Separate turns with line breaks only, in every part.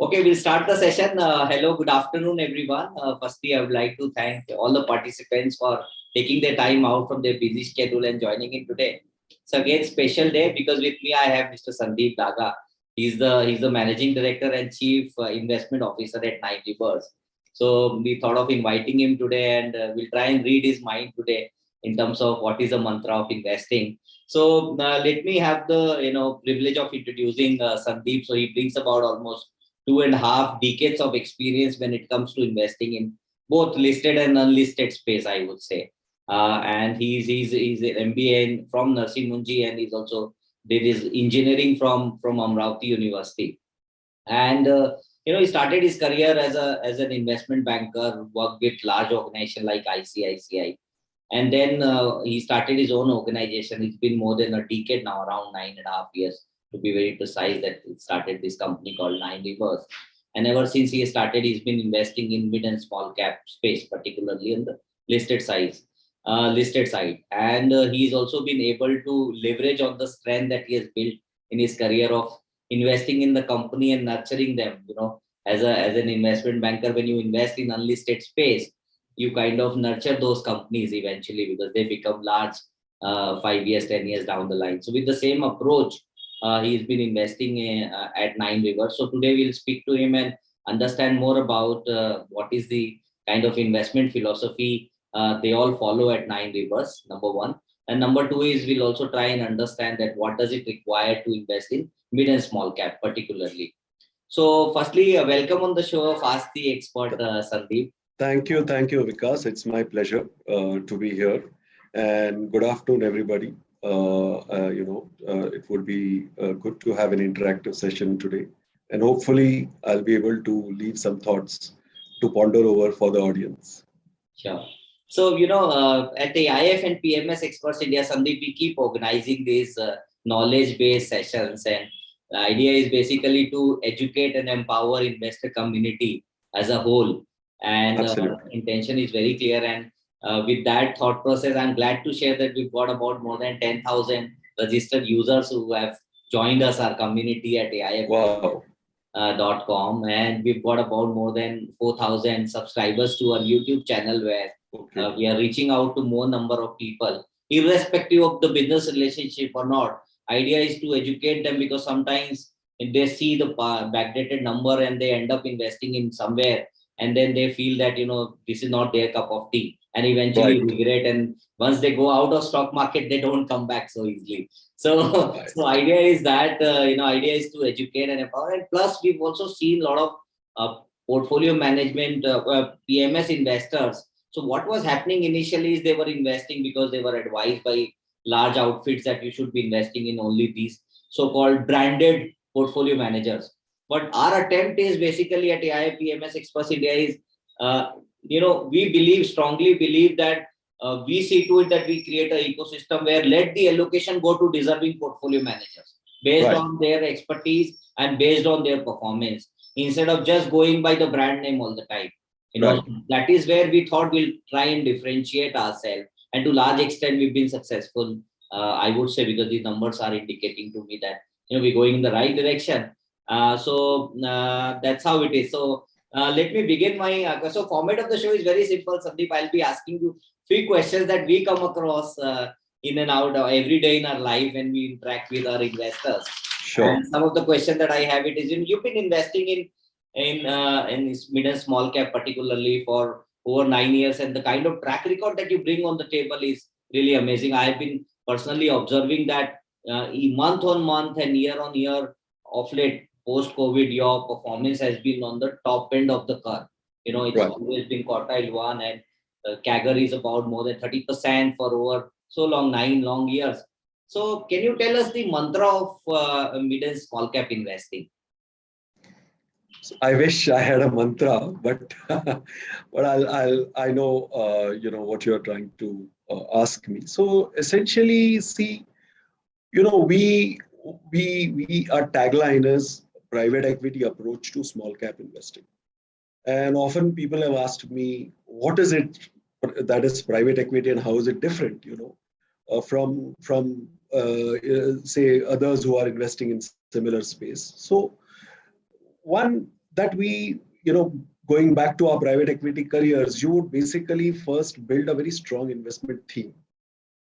Okay, we'll start the session. Hello, good afternoon, everyone. Firstly, I would like to thank all the participants for taking their time out from their busy schedule and joining in today. So again, special day because with me I have Mr. Sandeep Daga. He's the managing director and chief investment officer at Nine Rivers. So we thought of inviting him today, and we'll try and read his mind today in terms of what is the mantra of investing. So let me have the privilege of introducing Sandeep. So he brings about almost 2.5 decades of experience when it comes to investing in both listed and unlisted space, I would say. And he's an MBA from Narsee Munji, and he's also did his engineering from Amravati University. And he started his career as an investment banker, worked with large organization like ICICI, and then he started his own organization. It's been more than a decade now, around 9.5 years to be very precise, that he started this company called Nine Rivers. And ever since he started, he's been investing in mid and small cap space, particularly in the listed size, listed side. And he's also been able to leverage on the strength that he has built in his career of investing in the company and nurturing them. As an investment banker, when you invest in unlisted space, you kind of nurture those companies eventually because they become large 5 years, 10 years down the line. So with the same approach, he's been investing at Nine Rivers. So today we'll speak to him and understand more about what is the kind of investment philosophy they all follow at Nine Rivers, number one. And number two is we'll also try and understand that what does it require to invest in mid and small cap particularly. So firstly, welcome on the show of Ask the Expert, Sandeep.
Thank you, Vikas. It's my pleasure to be here. And good afternoon, everybody. It would be good to have an interactive session today. And hopefully, I'll be able to leave some thoughts to ponder over for the audience.
Sure. So, at the IF and PMS Experts India, Sandeep, we keep organizing these knowledge-based sessions. And the idea is basically to educate and empower investor community as a whole. And intention is very clear. And with that thought process, I'm glad to share that we've got about more than 10,000 registered users who have joined us, our community at AIF.
Wow.
.com, and we've got about more than 4,000 subscribers to our YouTube channel where we are reaching out to more number of people, irrespective of the business relationship or not. Idea is to educate them because sometimes they see the backdated number and they end up investing in somewhere, and then they feel that this is not their cup of tea, and eventually regret. And once they go out of stock market, they don't come back so easily. So idea is that idea is to educate and empower. And plus, we've also seen a lot of portfolio management PMS investors. So what was happening initially is they were investing because they were advised by large outfits that you should be investing in only these so-called branded portfolio managers. But our attempt is basically at AI PMS Experts India is, we strongly believe that we see to it that we create an ecosystem where let the allocation go to deserving portfolio managers based on their expertise and based on their performance, instead of just going by the brand name all the time. That is where we thought we'll try and differentiate ourselves. And to large extent, we've been successful, I would say, because the numbers are indicating to me that we're going in the right direction. So that's how it is. So let me begin my so format of the show is very simple, Sandeep. I'll be asking you three questions that we come across in and out every day in our life when we interact with our investors.
Sure.
And some of the questions that I have, it is you've been investing in mid and small cap particularly for over 9 years, and the kind of track record that you bring on the table is really amazing. I have been personally observing that month on month and year on year of late, post-COVID, your performance has been on the top end of the curve. It's always been quartile one, and CAGR is about more than 30% for over so long, 9 long years. So can you tell us the mantra of mid and small cap investing?
So I wish I had a mantra, but I know what you're trying to ask me. So essentially, see, we our tagline is private equity approach to small cap investing. And often people have asked me, what is it that is private equity, and how is it different, from say others who are investing in similar space. So one that we, going back to our private equity careers, you would basically first build a very strong investment theme.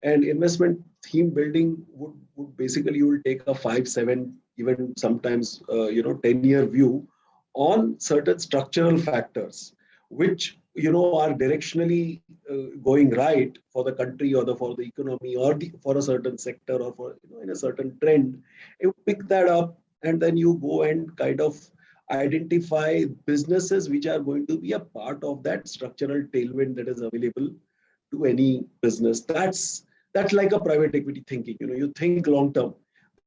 And investment theme building would basically, you will take a 5, 7, even sometimes 10-year view on certain structural factors, which are directionally going right for the country, or for the economy, or for a certain sector, or for in a certain trend. You pick that up, and then you go and kind of identify businesses which are going to be a part of that structural tailwind that is available to any business. That's like a private equity thinking. You think long term,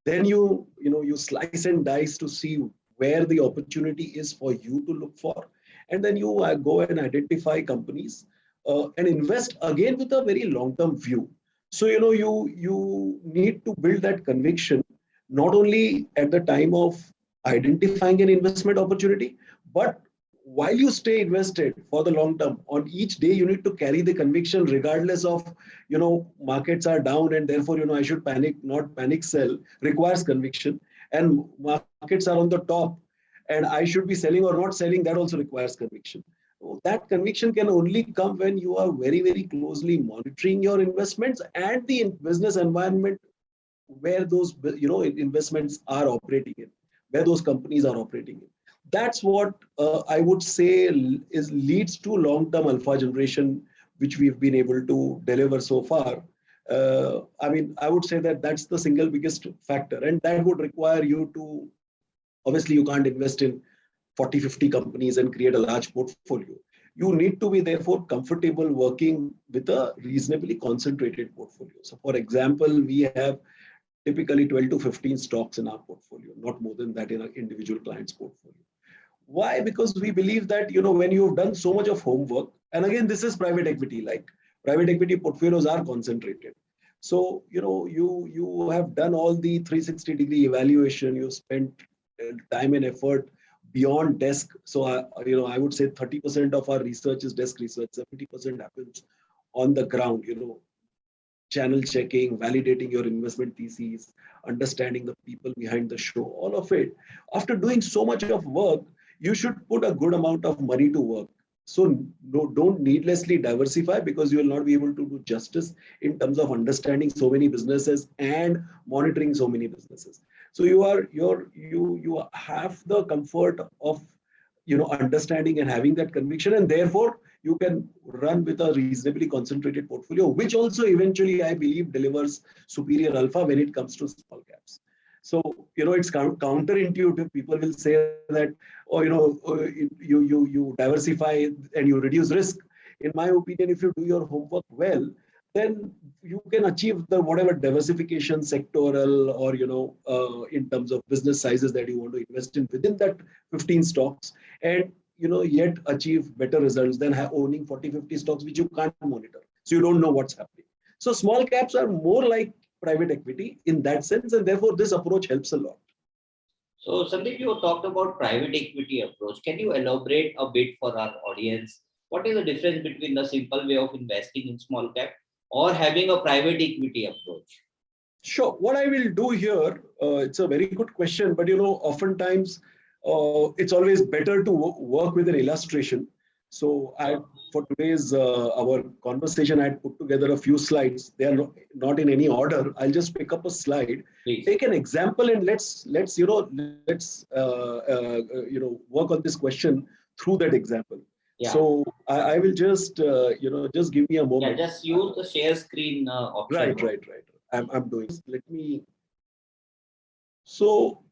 then you slice and dice to see where the opportunity is for you to look for, and then you go and identify companies, and invest again with a very long term view. So you need to build that conviction, not only at the time of identifying an investment opportunity, but while you stay invested for the long term. On each day, you need to carry the conviction, regardless of markets are down, and therefore I should not panic sell, requires conviction. And markets are on the top, and I should be selling or not selling, that also requires conviction. That conviction can only come when you are very, very closely monitoring your investments and the business environment where those investments are operating in, where those companies are operating in. That's what I would say is leads to long-term alpha generation, which we've been able to deliver so far. I would say that that's the single biggest factor, and that would require you to, obviously, you can't invest in 40, 50 companies and create a large portfolio. You need to be therefore comfortable working with a reasonably concentrated portfolio. So for example, we have typically 12 to 15 stocks in our portfolio, not more than that in an individual client's portfolio. Why? Because we believe that when you've done so much of homework, and again, this is private equity, like private equity portfolios are concentrated. So you have done all the 360-degree evaluation, you spent time and effort beyond desk. So I would say 30% of our research is desk research, 70% happens on the ground, channel checking, validating your investment theses, understanding the people behind the show, all of it. After doing so much of work, you should put a good amount of money to work. So don't needlessly diversify, because you will not be able to do justice in terms of understanding so many businesses and monitoring so many businesses. So you have the comfort of understanding and having that conviction, and therefore you can run with a reasonably concentrated portfolio, which also eventually I believe delivers superior alpha when it comes to small caps. So it's counterintuitive. People will say that, oh, you diversify and you reduce risk. In my opinion, if you do your homework well, then you can achieve the whatever diversification, sectoral, or in terms of business sizes that you want to invest in within that 15 stocks, and yet achieve better results than owning 40, 50 stocks which you can't monitor. So you don't know what's happening. So small caps are more like private equity in that sense, and therefore this approach helps a lot.
So Sandeep, you talked about private equity approach. Can you elaborate a bit for our audience? What is the difference between the simple way of investing in small cap or having a private equity approach?
Sure. What I will do here, it's a very good question, but oftentimes it's always better to work with an illustration. So for today's our conversation, I had put together a few slides. They are not in any order. I'll just pick up a slide,
Please.
take an example, and let's work on this question through that example.
Yeah.
So I will just just give me a moment.
Yeah, just use the share screen option.
Right. I'm doing. Let me. So,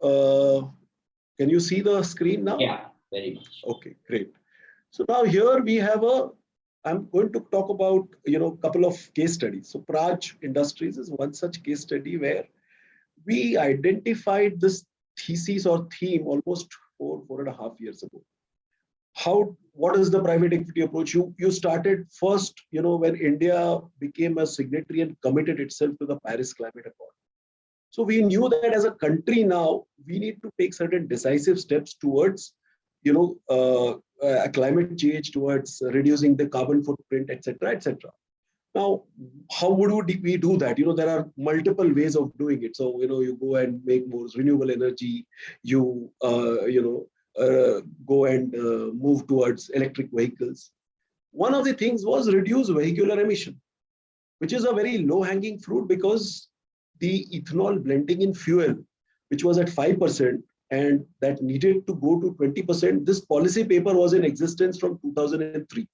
can you see the screen now?
Yeah, very much.
Okay, great. So now here we have I'm going to talk about a couple of case studies. So Praj Industries is one such case study where we identified this thesis or theme almost 4.5 years ago. What is the private equity approach? You started first, when India became a signatory and committed itself to the Paris Climate Accord. So we knew that as a country now, we need to take certain decisive steps towards, climate change, towards reducing the carbon footprint, etc., etc. Now, how would we do that? There are multiple ways of doing it. So, you go and make more renewable energy. You, go and move towards electric vehicles. One of the things was reduce vehicular emission, which is a very low-hanging fruit, because the ethanol blending in fuel, which was at 5%, and that needed to go to 20%, this policy paper was in existence from 2003.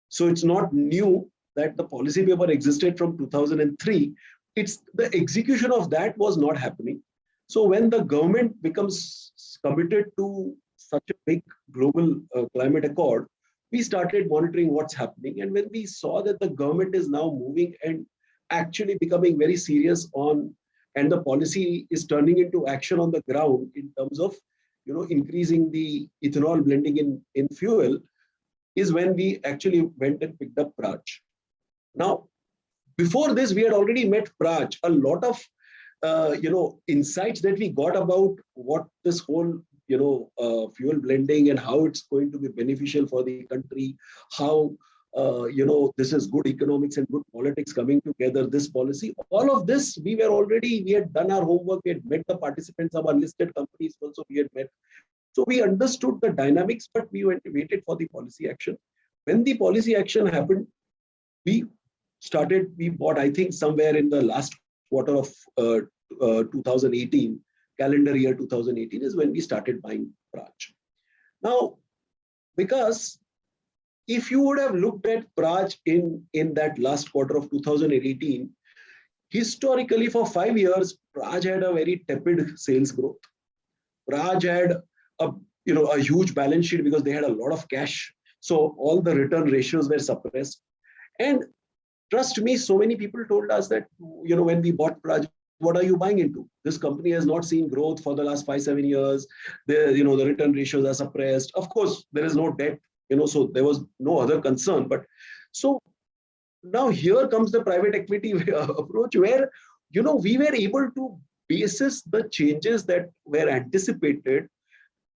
So it's not new that the policy paper existed from 2003. It's the execution of that was not happening. So when the government becomes committed to such a big global climate accord, we started monitoring what's happening. And when we saw that the government is now moving and actually becoming very serious on, and the policy is turning into action on the ground in terms of, increasing the ethanol blending in fuel, is when we actually went and picked up Praj. Now, before this, we had already met Praj. A lot of insights that we got about what this whole fuel blending and how it's going to be beneficial for the country, how this is good economics and good politics coming together, this policy, all of this, we had done our homework, we had met the participants of unlisted companies also, we had met. So we understood the dynamics, but we waited for the policy action. When the policy action happened, we bought, I think somewhere in the last quarter of 2018, calendar year 2018 is when we started buying Praj. Now, because if you would have looked at Praj in that last quarter of 2018, historically for 5 years, Praj had a very tepid sales growth. Praj had a huge balance sheet because they had a lot of cash. So all the return ratios were suppressed. And trust me, so many people told us that, when we bought Praj, what are you buying into? This company has not seen growth for the last 5-7 years. The return ratios are suppressed. Of course, there is no debt, so there was no other concern. But so now here comes the private equity approach, where, we were able to basis the changes that were anticipated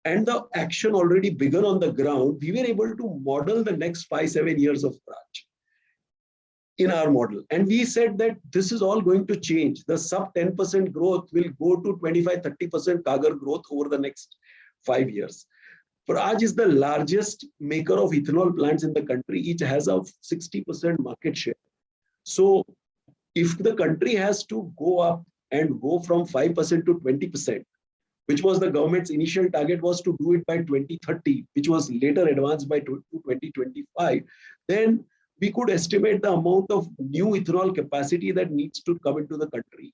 and the action already begun on the ground, we were able to model the next 5-7 years of Praj in our model. And we said that this is all going to change. The sub 10% growth will go to 25-30% CAGR growth over the next 5 years. Praj is the largest maker of ethanol plants in the country. Each has a 60% market share. So if the country has to go up and go from 5% to 20%, which was the government's initial target, was to do it by 2030, which was later advanced by 2025, then we could estimate the amount of new ethanol capacity that needs to come into the country.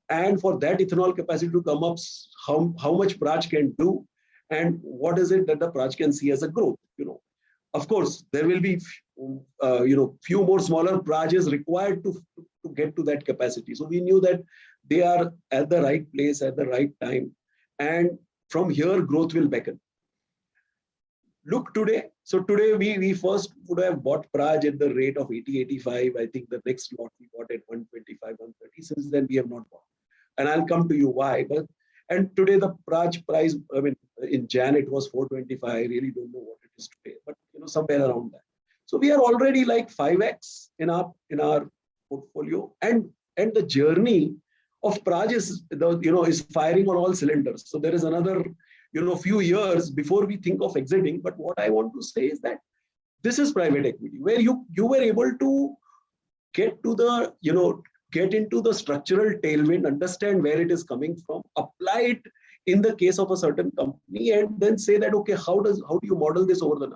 And for that ethanol capacity to come up, how much Praj can do, and what is it that the Praj can see as a growth. Of course, there will be few more smaller Prajes required to get to that capacity. So we knew that they are at the right place at the right time, and from here growth will beckon. Look today. So today we first would have bought Praj at the rate of 80-85. I think the next lot we bought at 125-130. Since then we have not bought, and I'll come to you why. And today the Praj price, I mean, in Jan it was 425. I really don't know what it is today, but somewhere around that. So we are already like 5x in our portfolio, and the journey of Praj is is firing on all cylinders. So there is another few years before we think of exiting. But what I want to say is that this is private equity, where you were able to get to the get into the structural tailwind, understand where it is coming from, apply it in the case of a certain company, and then say that, okay, how do you model this over the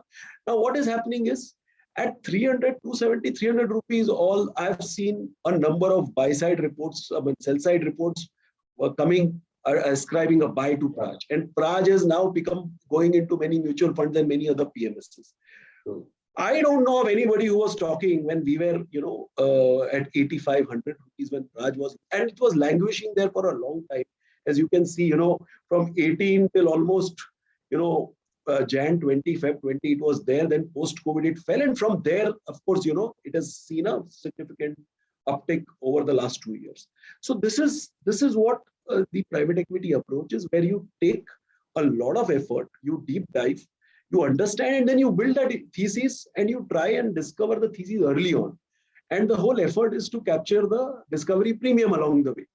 now? What is happening is, at 300, 270, 300 rupees, all I've seen a number of buy side reports, sell side reports were coming, ascribing a buy to Praj, and Praj has now become going into many mutual funds and many other PMSs. I don't know of anybody who was talking when we were, at 8,500 rupees when Praj was, and it was languishing there for a long time. As you can see, from 18 till almost, Jan 20, Feb 20, it was there. Then post-COVID, it fell. And from there, of course, it has seen a significant uptick over the last 2 years. So this is what the private equity approach is, where you take a lot of effort, you deep dive, You understand and then you build that thesis and you try and discover the thesis early on. And the whole effort is to capture the discovery premium along the way.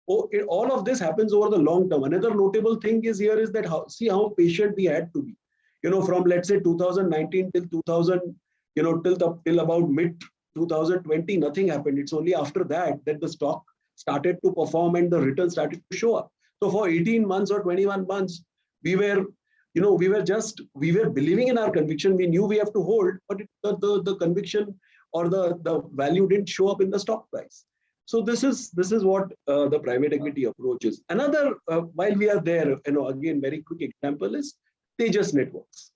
All of this happens over the long term. Another notable thing is here is that see how patient we had to be. From let's say 2019 till 2000, till about mid 2020, nothing happened. It's only after that the stock started to perform and the returns started to show up. So for 18 months or 21 months, we were believing in our conviction. We knew we have to hold, but the conviction or the value didn't show up in the stock price. So this is what the private equity approach is. Another, while we are there, again, very quick example is Tejas Networks.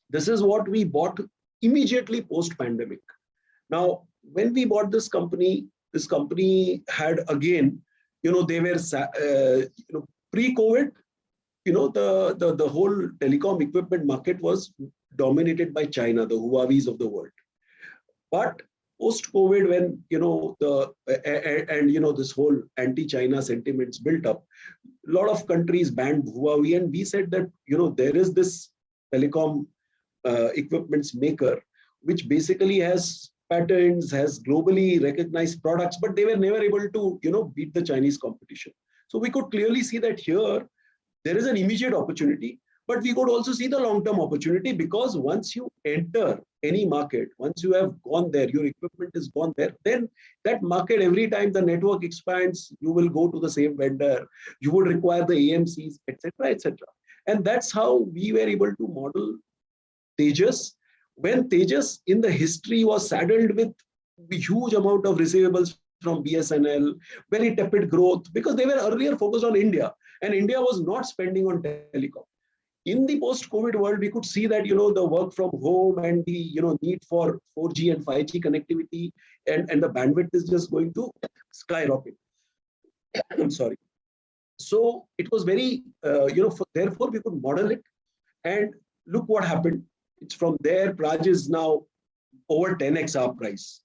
This is what we bought immediately post-pandemic. Now, when we bought this company had, again, they were pre-COVID. The whole telecom equipment market was dominated by China, the Huawei's of the world. But post-COVID, when this whole anti-China sentiments built up, a lot of countries banned Huawei, and we said that there is this telecom equipments maker which basically has patents, has globally recognized products, but they were never able to beat the Chinese competition. So we could clearly see that here there is an immediate opportunity, but we could also see the long-term opportunity, because once you enter any market, once you have gone there, your equipment is gone there, then that market, every time the network expands, you will go to the same vendor, you would require the AMCs, etc., etc. And that's how we were able to model Tejas, when Tejas in the history was saddled with a huge amount of receivables from BSNL, very tepid growth, because they were earlier focused on India, and India was not spending on telecom. In the post-COVID world, we could see that the work from home and the need for 4G and 5G connectivity and the bandwidth is just going to skyrocket. I'm sorry. So it was very therefore we could model it, and look what happened. It's from there, Praj is now over 10x our price.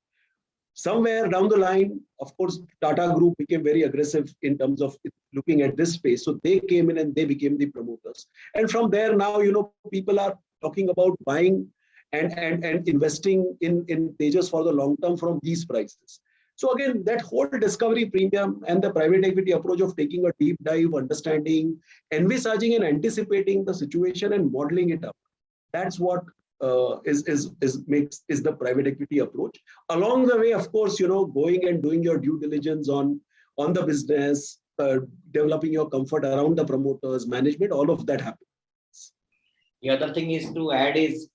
Somewhere down the line, of course, Tata Group became very aggressive in terms of looking at this space. So they came in and they became the promoters. And from there now, people are talking about buying and investing in Tejas for the long term from these prices. So again, that whole discovery premium and the private equity approach of taking a deep dive, understanding, envisaging and anticipating the situation and modeling it up. That's what is the private equity approach. Along the way, of course, going and doing your due diligence on the business, developing your comfort around the promoters, management, all of that happens.
The other thing is to add is,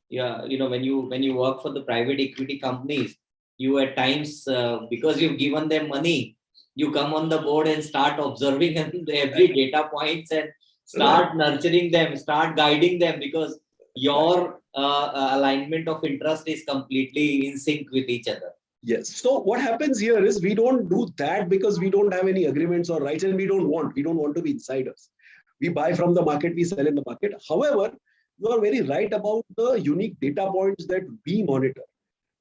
when you work for the private equity companies, you at times, because you've given them money, you come on the board and start observing every data points and start nurturing them, start guiding them, because your alignment of interest is completely in sync with each other.
Yes. So what happens here is we don't do that because we don't have any agreements or rights, and we don't want to be insiders. We buy from the market, we sell in the market. However, you are very right about the unique data points that we monitor.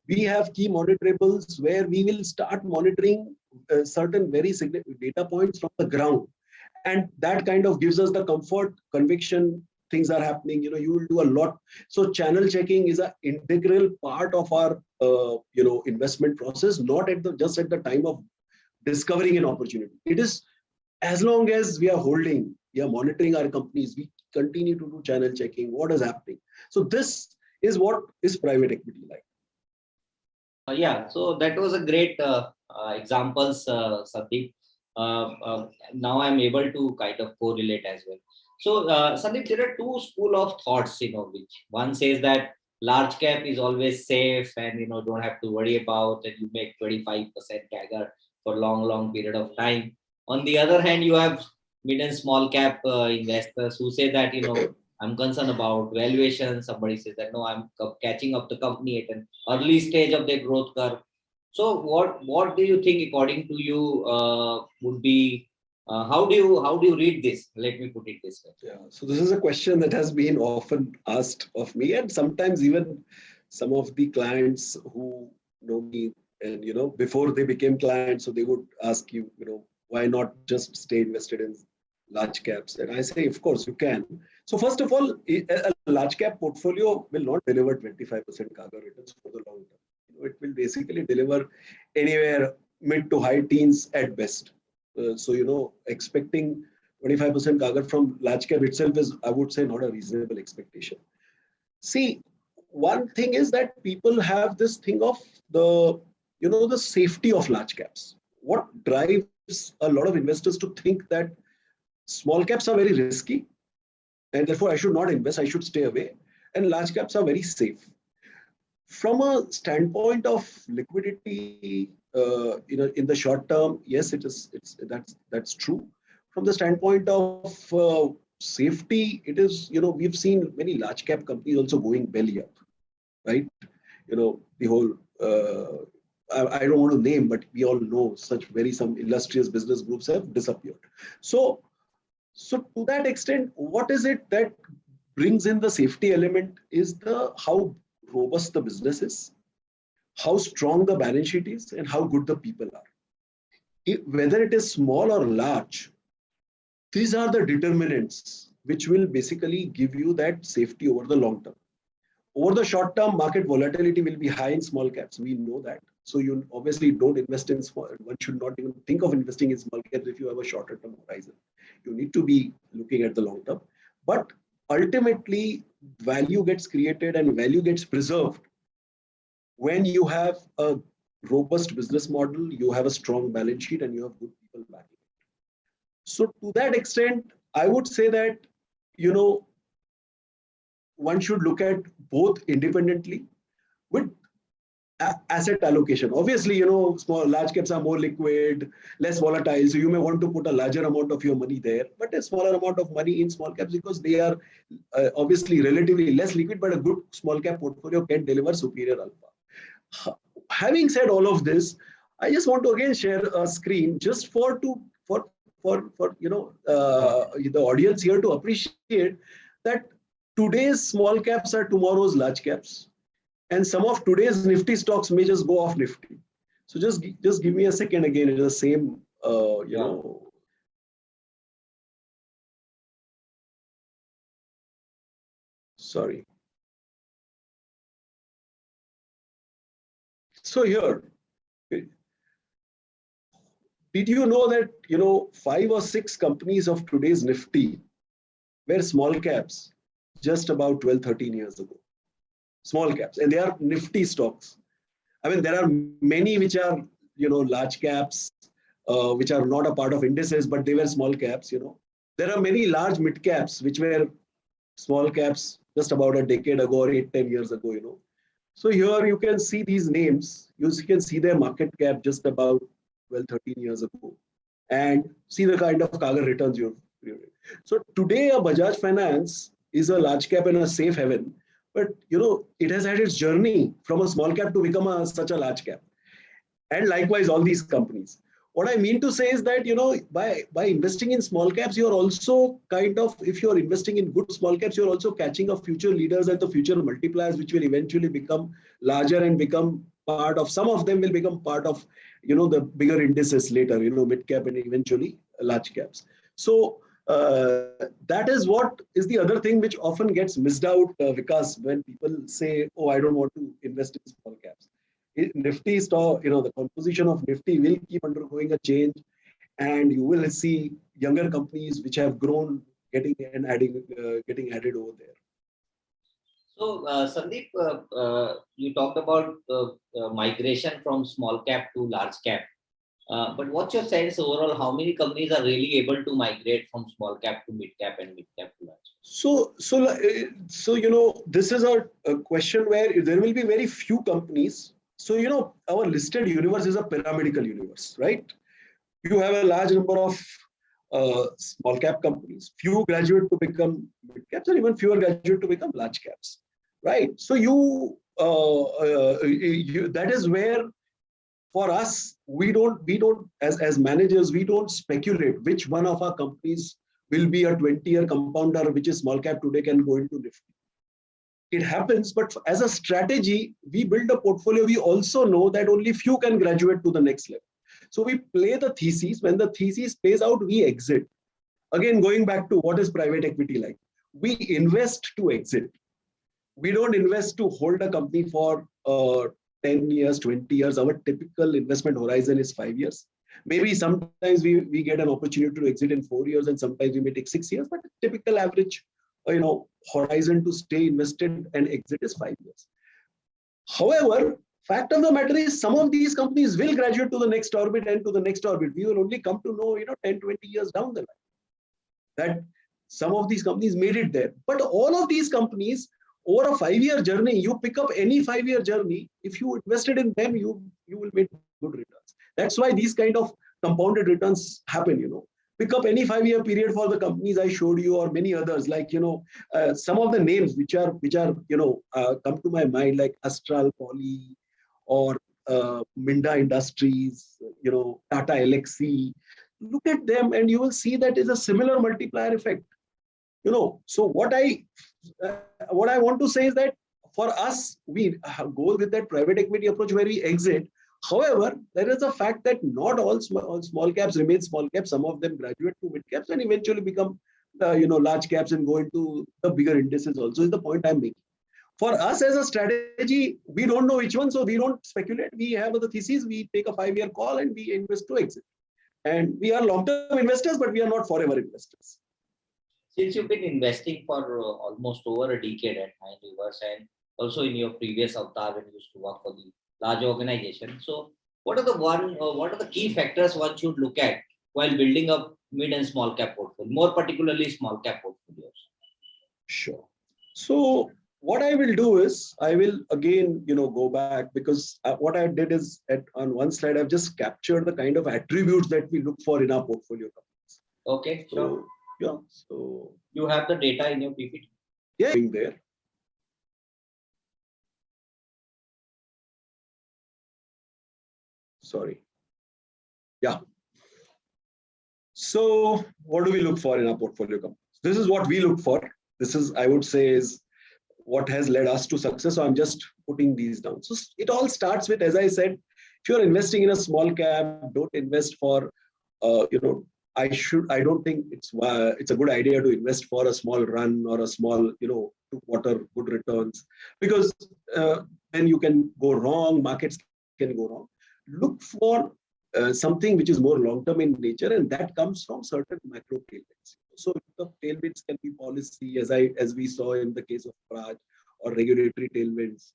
We have key monitorables where we will start monitoring certain very significant data points from the ground. And that kind of gives us the comfort, conviction, things are happening, you will do a lot. So channel checking is an integral part of our, investment process, not just at the time of discovering an opportunity. It is as long as we are holding, we are monitoring our companies, we continue to do channel checking, what is happening. So this is what is private equity like.
Yeah, so that was a great examples, Sandeep. Now I'm able to kind of correlate as well. So, Sandeep, there are two school of thoughts, which one says that large cap is always safe and, don't have to worry about, and you make 25% CAGR for long period of time. On the other hand, you have mid and small cap investors who say that, I'm concerned about valuation. Somebody says that, no, I'm catching up the company at an early stage of their growth curve. So what do you think, according to you, would be, how do you read this? Let me put it this way.
Yeah. So this is a question that has been often asked of me, and sometimes even some of the clients who know me and, before they became clients, so they would ask you, why not just stay invested in large caps? And I say, of course you can. So first of all, a large cap portfolio will not deliver 25% CAGR returns for the long term. It will basically deliver anywhere mid to high teens at best. So, expecting 25% CAGR from large cap itself is, I would say, not a reasonable expectation. See, one thing is that people have this thing of the safety of large caps. What drives a lot of investors to think that small caps are very risky and therefore I should not invest, I should stay away, and large caps are very safe. From a standpoint of liquidity, in the short term, yes, that's true. From the standpoint of safety, it is, we've seen many large cap companies also going belly up, right? The whole, I don't want to name, but we all know some illustrious business groups have disappeared. So to that extent, what is it that brings in the safety element is how robust the business is, how strong the balance sheet is, and how good the people are. Whether it is small or large, these are the determinants which will basically give you that safety over the long term. Over the short term, market volatility will be high in small caps. We know that. So you obviously don't invest in small. One should not even think of investing in small caps if you have a shorter term horizon. You need to be looking at the long term. But ultimately, value gets created and value gets preserved when you have a robust business model, you have a strong balance sheet, and you have good people backing it. So to that extent, I would say that, one should look at both independently with asset allocation. Obviously, large caps are more liquid, less volatile. So you may want to put a larger amount of your money there, but a smaller amount of money in small caps because they are obviously relatively less liquid, but a good small cap portfolio can deliver superior alpha. Having said all of this, I just want to again share a screen just for the audience here to appreciate that today's small caps are tomorrow's large caps. And some of today's Nifty stocks may just go off Nifty. So just give me a second again. It's the same, Sorry. So here, did you know that, 5 or 6 companies of today's Nifty were small caps just about 12, 13 years ago? Small caps, and they are Nifty stocks. I mean, there are many which are, large caps, which are not a part of indices, but they were small caps, There are many large mid caps, which were small caps just about a decade ago or 8, 10 years ago, So here you can see these names. You can see their market cap just about 12, 13 years ago, and see the kind of CAGR returns you've created. So today, a Bajaj Finance is a large cap and a safe haven. But it has had its journey from a small cap to become such a large cap, and likewise all these companies. What I mean to say is that by investing in small caps, you're also if you're investing in good small caps, you're also catching up future leaders and the future multipliers, which will eventually become larger and become part of. Some of them will become part of the bigger indices later, mid cap and eventually large caps. So that is what is the other thing which often gets missed out, because when people say, oh, I don't want to invest in small caps. Nifty stock, the composition of Nifty will keep undergoing a change, and you will see younger companies which have grown getting added over there.
So, Sandeep, you talked about migration from small cap to large cap. But what's your sense overall? How many companies are really able to migrate from small cap to mid cap and mid cap to large cap?
So this is a question where there will be very few companies. So our listed universe is a pyramidal universe, right? You have a large number of small cap companies. Few graduate to become mid caps, and even fewer graduate to become large caps, right? So that is where, for us, we don't as managers, we don't speculate which one of our companies will be a 20-year compounder, which is small cap today can go into Nifty. It happens, but as a strategy, we build a portfolio. We also know that only few can graduate to the next level. So we play the thesis. When the thesis pays out, we exit. Again, going back to what is private equity like? We invest to exit. we don't invest to hold a company for 10 years, 20 years. Our typical investment horizon is 5 years. Maybe sometimes we get an opportunity to exit in 4 years, and sometimes we may take 6 years, but the typical average horizon to stay invested and exit is 5 years. However, fact of the matter is some of these companies will graduate to the next orbit and to the next orbit. We will only come to know 10, 20 years down the line that some of these companies made it there. But all of these companies, over a 5-year journey, you pick up any 5-year journey, if you invested in them, you will make good returns. That's why these kind of compounded returns happen. Pick up any 5-year period for the companies I showed you, or many others, like some of the names which are come to my mind, like Astral Poly or Minda Industries, Tata Elxsi. Look at them and you will see that is a similar multiplier effect. So what I want to say is that for us, we go with that private equity approach where we exit. However, there is a fact that not all small caps remain small caps. Some of them graduate to mid caps and eventually become large caps and go into the bigger indices also, is the point I'm making. For us as a strategy, we don't know which one, so we don't speculate. We have the thesis, we take a 5-year call and we invest to exit. And we are long-term investors, but we are not forever investors.
Since you've been investing for almost over a decade at Nine Rivers, and also in your previous avatar when you used to work for the large organization, so what are the key factors one should look at while building up mid and small cap portfolio, more particularly small cap portfolios?
Sure. So what I will do is I will again go back, because what I did is on one slide I've just captured the kind of attributes that we look for in our portfolio companies.
Okay,
so,
sure.
Yeah. So
you have the data in your PPT?
Yeah, being there. Sorry. Yeah. So what do we look for in our portfolio companies? This is what we look for. This is, I would say, is what has led us to success. So I'm just putting these down. So it all starts with, as I said, if you're investing in a small cap, don't invest for, I don't think it's a good idea to invest for a small run or a small, 2-quarter good returns, because then you can go wrong, markets can go wrong. Look for something which is more long-term in nature, and that comes from certain macro tailwinds. So the tailwinds can be policy, as we saw in the case of Praj, or regulatory tailwinds.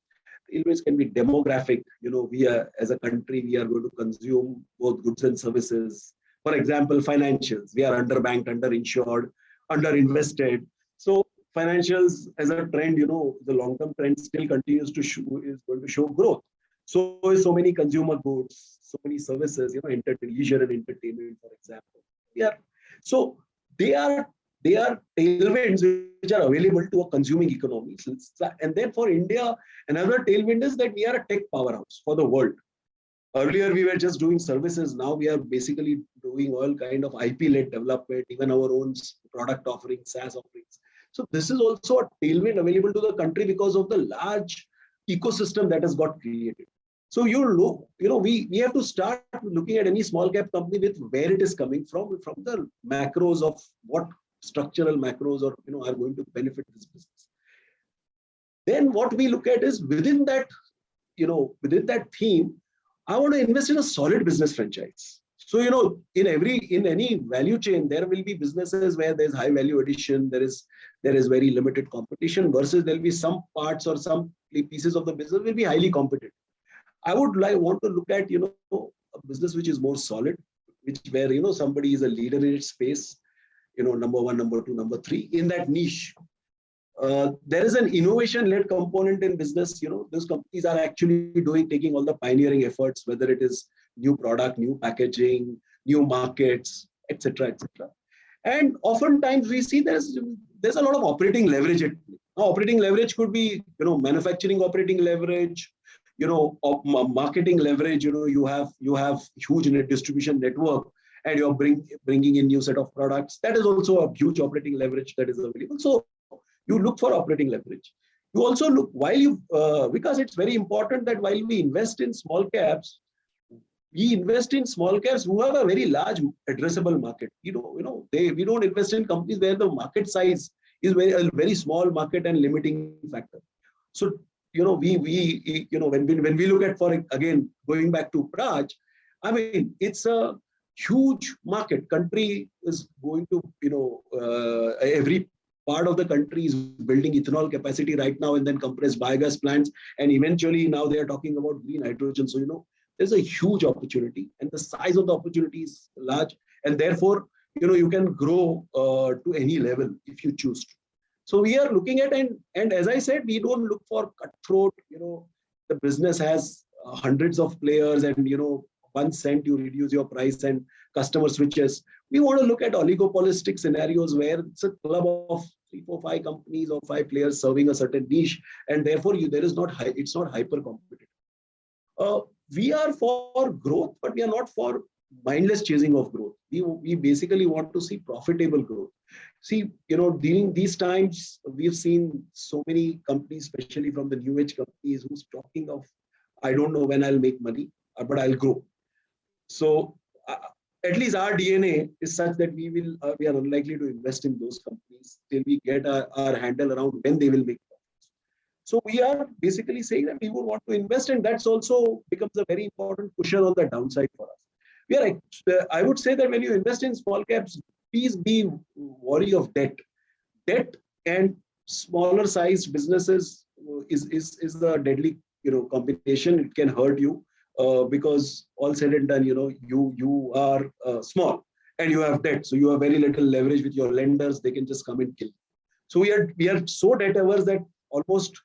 Tailwinds can be demographic. We are, as a country, we are going to consume both goods and services. For example, financials. We are underbanked, underinsured, underinvested. So financials as a trend, the long-term trend still continues to is going to show growth. So many consumer goods, so many services, leisure and entertainment, for example. Yeah. So they are tailwinds which are available to a consuming economy. And then for India, another tailwind is that we are a tech powerhouse for the world. Earlier, we were just doing services. Now we are basically doing all kind of IP-led development, even our own product offerings, SaaS offerings. So this is also a tailwind available to the country because of the large ecosystem that has got created. So we have to start looking at any small cap company with where it is coming from the macros of what structural macros are going to benefit this business. Then what we look at is within that theme, I want to invest in a solid business franchise. So, in any value chain, there will be businesses where there's high value addition, there is very limited competition, versus there'll be some parts or some pieces of the business will be highly competitive. I would want to look at, a business which is more solid, where, somebody is a leader in its space, number 1, number 2, number 3 in that niche. There is an innovation-led component in business. Those companies are actually taking all the pioneering efforts, whether it is new product, new packaging, new markets, etc., etc. And oftentimes we see there's a lot of operating leverage. Operating leverage could be, manufacturing operating leverage, marketing leverage. You have huge distribution network, and you're bringing in new set of products. That is also a huge operating leverage that is available. So you look for operating leverage. You also look because it's very important that while we invest in small caps, we invest in small caps who have a very large addressable market. We don't invest in companies where the market size is a very small market and limiting factor. So, when we look at, for again, going back to Praj, I mean, it's a huge market. Country is going to, every part of the country is building ethanol capacity right now, and then compressed biogas plants. And eventually now they are talking about green hydrogen. So, there's a huge opportunity, and the size of the opportunity is large. And therefore, you can grow to any level if you choose to. So we are looking at, and as I said, we don't look for cutthroat. The business has hundreds of players, and 1 cent you reduce your price and customer switches. We want to look at oligopolistic scenarios where it's a club of 3, 4, 5 companies or 5 players serving a certain niche, and therefore there is not it's not hyper competitive. We are for growth, but we are not for mindless chasing of growth. We basically want to see profitable growth. See, during these times, we've seen so many companies, especially from the new age companies, who's talking of, I don't know when I'll make money, but I'll grow. So at least our DNA is such that we are unlikely to invest in those companies till we get our handle around when they will make profits. So we are basically saying that we would want to invest, and that's also becomes a very important cushion on the downside for us. I would say that when you invest in small caps, please be wary of debt. Debt and smaller sized businesses is a deadly combination. It can hurt you because all said and done, you are small and you have debt, so you have very little leverage with your lenders. They can just come and kill you. So we are so debt averse that almost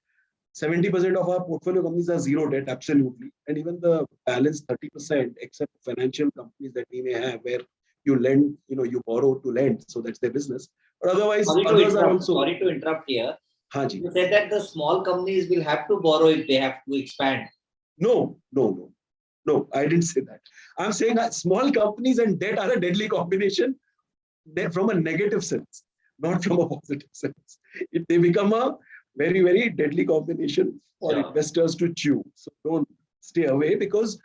70% of our portfolio companies are zero debt, absolutely. And even the balance 30%, except financial companies that we may have, where you lend, you borrow to lend. So that's their business. But otherwise, others are also.
Sorry to interrupt here.
Haji.
You said that the small companies will have to borrow if they have to expand.
No, I didn't say that. I'm saying that small companies and debt are a deadly combination from a negative sense, not from a positive sense. They become a very, very deadly combination for investors to chew. So don't stay away, because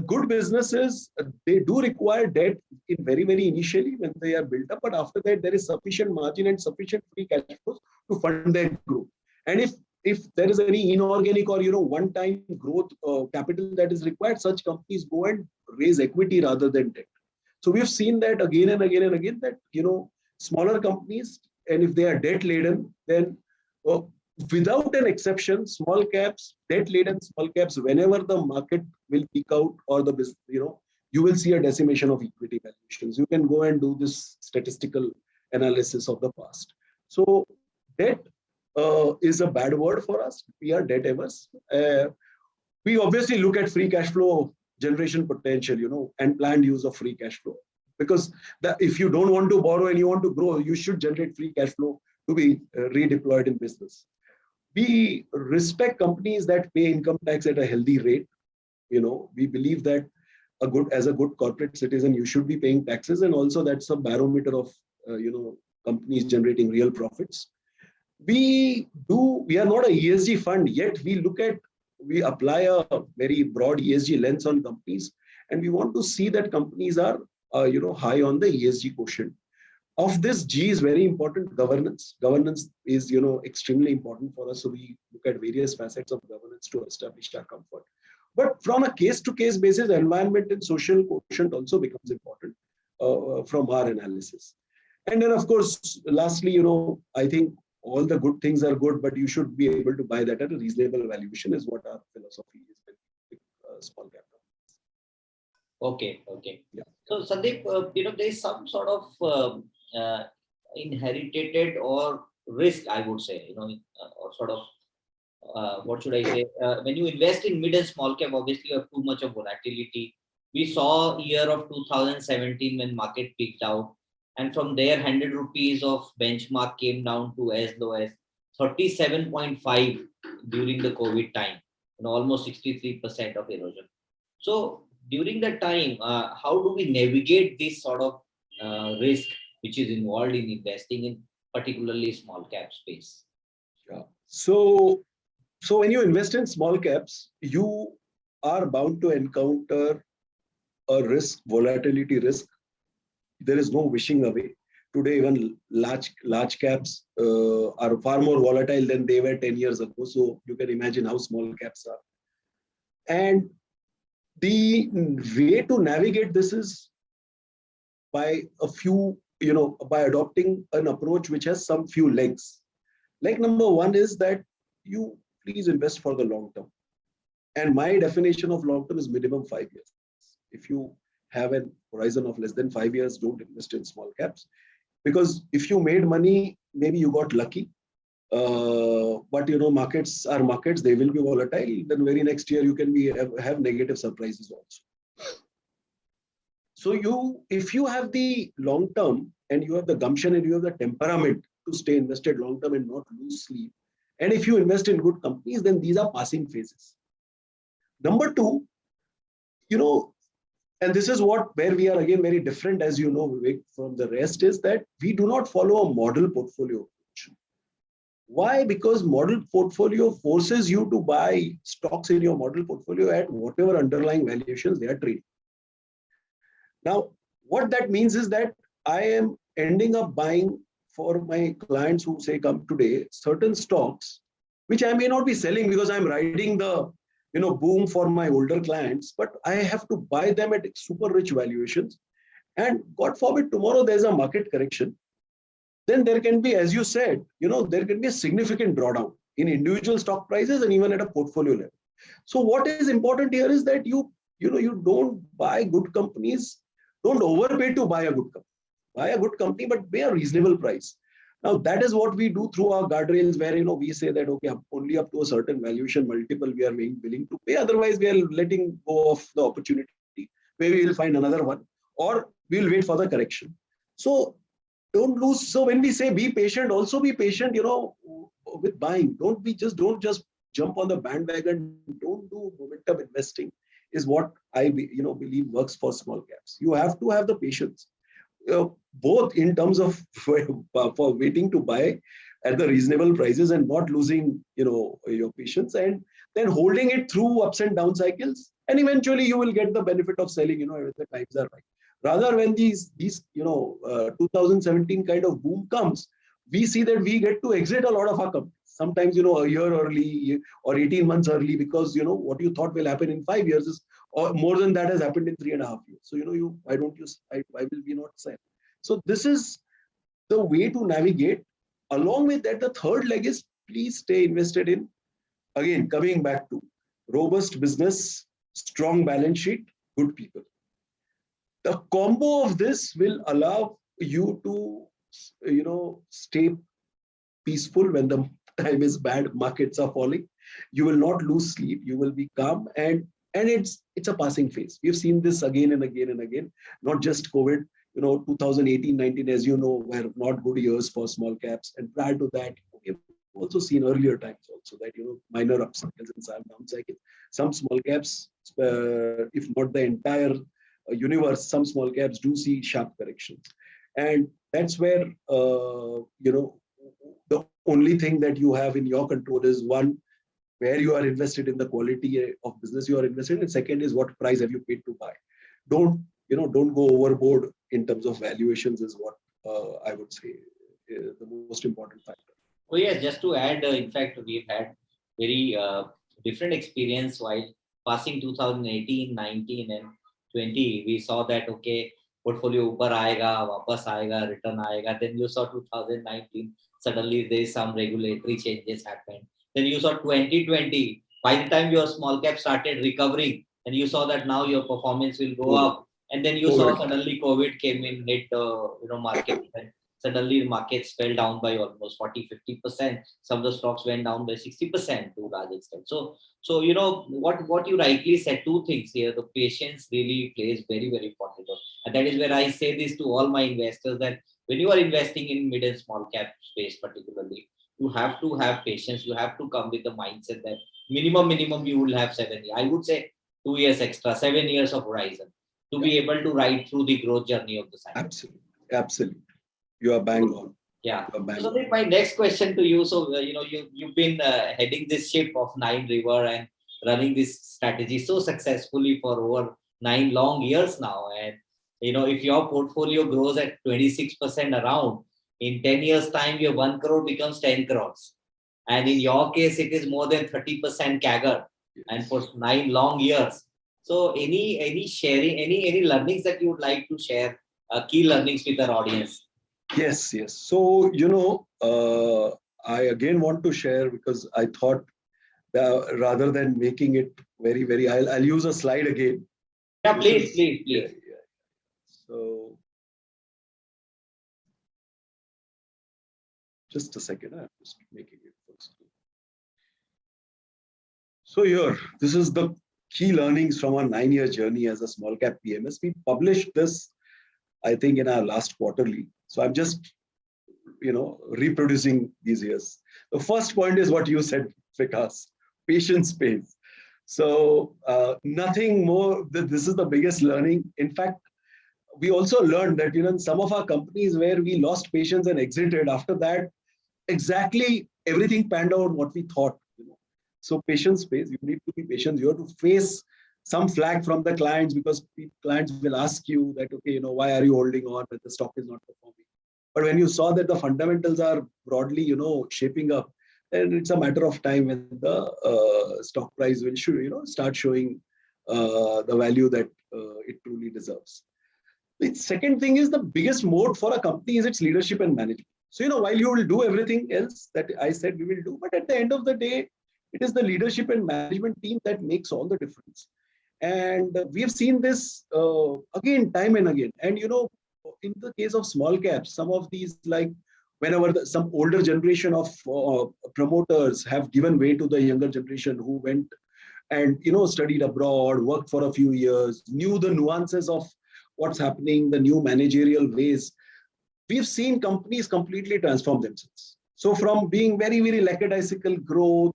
good businesses, they do require debt in very, very initially when they are built up. But after that, there is sufficient margin and sufficient free cash flows to fund their growth. And if there is any inorganic or one-time growth capital that is required, such companies go and raise equity rather than debt. So we've seen that again and again and again, that smaller companies, and if they are debt laden, then without an exception, small caps, debt laden small caps, whenever the market will peak out or the business, you will see a decimation of equity valuations. You can go and do this statistical analysis of the past. So debt is a bad word for us. We are debt averse. We obviously look at free cash flow generation potential, and planned use of free cash flow. Because if you don't want to borrow and you want to grow, you should generate free cash flow to be redeployed in business. We respect companies that pay income tax at a healthy rate. We believe that as a good corporate citizen, you should be paying taxes, and also that's a barometer of companies generating real profits. We are not a ESG fund, yet we apply a very broad ESG lens on companies, and we want to see that companies are high on the ESG quotient. Of this, G is very important. Governance is extremely important for us. So we look at various facets of governance to establish our comfort. But from a case-to-case basis, environment and social quotient also becomes important from our analysis. And then, of course, lastly, I think all the good things are good, but you should be able to buy that at a reasonable valuation, is what our philosophy is with small cap companies.
Okay.
Yeah.
So Sandeep, there is some sort of inherited or risk, I would say, or sort of what should I say? When you invest in mid and small cap, obviously you have too much of volatility. We saw year of 2017 when market peaked out, and from there 100 rupees of benchmark came down to as low as 37.5 during the COVID time, almost 63% of erosion. So during that time, how do we navigate this sort of risk which is involved in investing in particularly small cap space?
Yeah. So when you invest in small caps, you are bound to encounter a risk, volatility risk. There is no wishing away. Today, even large caps are far more volatile than they were 10 years ago. So you can imagine how small caps are. And the way to navigate this is by by adopting an approach which has some few legs. Leg number one is that you please invest for the long term. And my definition of long term is minimum 5 years. If you have an horizon of less than 5 years, don't invest in small caps. Because if you made money, maybe you got lucky. But markets are markets, they will be volatile. Then very next year you can have negative surprises also. So if you have the long term and you have the gumption and you have the temperament to stay invested long term and not lose sleep, and if you invest in good companies, then these are passing phases. Number two, and this is where we are again very different, as you know, Vivek, from the rest, is that we do not follow a model portfolio approach. Why? Because model portfolio forces you to buy stocks in your model portfolio at whatever underlying valuations they are trading. Now, what that means is that I am ending up buying for my clients who say come today certain stocks, which I may not be selling because I'm riding the boom for my older clients, but I have to buy them at super rich valuations. And God forbid tomorrow there's a market correction, then there can be, as you said, there can be a significant drawdown in individual stock prices and even at a portfolio level. So what is important here is that you don't buy good companies, don't overpay to buy a good company. Buy a good company, but pay a reasonable price. Now that is what we do through our guardrails, where we say that okay, only up to a certain valuation multiple we are willing to pay. Otherwise, we are letting go of the opportunity. Maybe we'll find another one, or we'll wait for the correction. So don't lose. So when we say be patient, also be patient, with buying. Don't just jump on the bandwagon. Don't do momentum investing. Is what I believe works for small caps. You have to have the patience, both in terms of for waiting to buy at the reasonable prices and not losing your patience, and then holding it through ups and down cycles, and eventually you will get the benefit of selling when the times are right. Rather, when these 2017 kind of boom comes, we see that we get to exit a lot of our companies. Sometimes a year early or 18 months early, because what you thought will happen in 5 years is, or more than that, has happened in 3.5 years. So why will we not sell? So this is the way to navigate. Along with that, the third leg is please stay invested in, again, coming back to robust business, strong balance sheet, good people. The combo of this will allow you to stay peaceful when the time is bad, markets are falling. You will not lose sleep, you will be calm, and it's a passing phase. We've seen this again and again and again, not just COVID. 2018, 19, as you know, were not good years for small caps. And prior to that, we've also seen earlier times also that, minor up cycles and some down cycles. Some small caps, if not the entire universe, some small caps do see sharp corrections. And that's where, the only thing that you have in your control is, one, where you are invested in the quality of business you are invested in. And second is, what price have you paid to buy? Don't go overboard in terms of valuations is what I would say the most important factor.
Oh yeah, just to add, in fact, we've had very different experience while passing 2018, 19 and 20. We saw that, okay, portfolio upar aayega, wapas aayega, return aayega. Then you saw 2019, suddenly there is some regulatory changes happened. Then you saw 2020, by the time your small cap started recovering, and you saw that now your performance will go up. And then you saw suddenly COVID came in, hit market. Suddenly markets fell down by almost 40-50%. Some of the stocks went down by 60% to a large extent. So what you rightly said, two things here. The patience really plays very, very important role. And that is where I say this to all my investors, that when you are investing in mid and small cap space particularly, you have to have patience. You have to come with the mindset that minimum you will have 7 years. I would say 2 years extra, 7 years of horizon to be able to ride through the growth journey of the cycle.
Absolutely. You are bang on.
Yeah. So my next question to you. So you've been heading this ship of 9 River and running this strategy so successfully for over 9 long years now. And If your portfolio grows at 26% around, in 10 years time, your 1 crore becomes 10 crores. And in your case, it is more than 30% CAGR, and for 9 long years. So any sharing, any learnings that you would like to share, key learnings with our audience?
Yes, yes. So, I again want to share because I thought rather than making it very, very, I'll use a slide again.
Yeah,
This
please,
is,
please,
yeah,
please.
yeah. So, just a second. I'm just making it first. So here, this is the key learnings from our 9-year journey as a small cap PMS. We published this, I think, in our last quarterly. So I'm just, reproducing these years. The first point is what you said, Vikas, patience pays. So nothing more. This is the biggest learning. In fact, we also learned that in some of our companies where we lost patience and exited, after that, exactly everything panned out what we thought. So patience pays. You need to be patient. You have to face some flag from the clients because clients will ask you that, okay, why are you holding on when the stock is not performing? But when you saw that the fundamentals are broadly, shaping up, then it's a matter of time when the stock price will start showing the value that it truly deserves. The second thing is the biggest moat for a company is its leadership and management. So, while you will do everything else that I said we will do, but at the end of the day, it is the leadership and management team that makes all the difference. And we have seen this again, time and again. And, in the case of small caps, some of these, like whenever some older generation of promoters have given way to the younger generation who went and, studied abroad, worked for a few years, knew the nuances of what's happening, the new managerial ways, we've seen companies completely transform themselves. So from being very, very lackadaisical growth,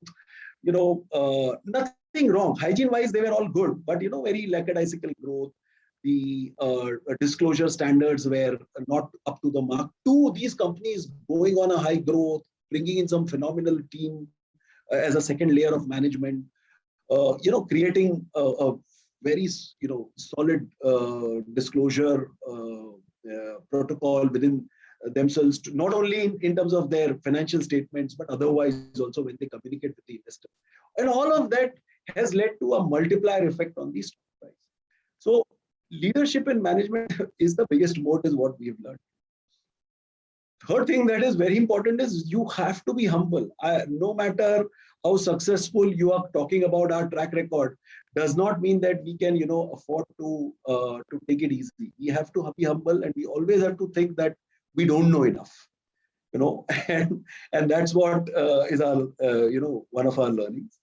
nothing wrong. Hygiene-wise, they were all good, but very lackadaisical growth. The disclosure standards were not up to the mark. Two, these companies going on a high growth, bringing in some phenomenal team as a second layer of management, creating a very, solid disclosure protocol within themselves, to, not only in terms of their financial statements, but otherwise also when they communicate with the investor. And all of that has led to a multiplier effect on the stock price. So leadership and management is the biggest moat, is what we have learned. Third thing that is very important is you have to be humble. No matter how successful you are, talking about our track record does not mean that we can, afford to take it easy. We have to be humble, and we always have to think that we don't know enough, and that's what is our, one of our learnings.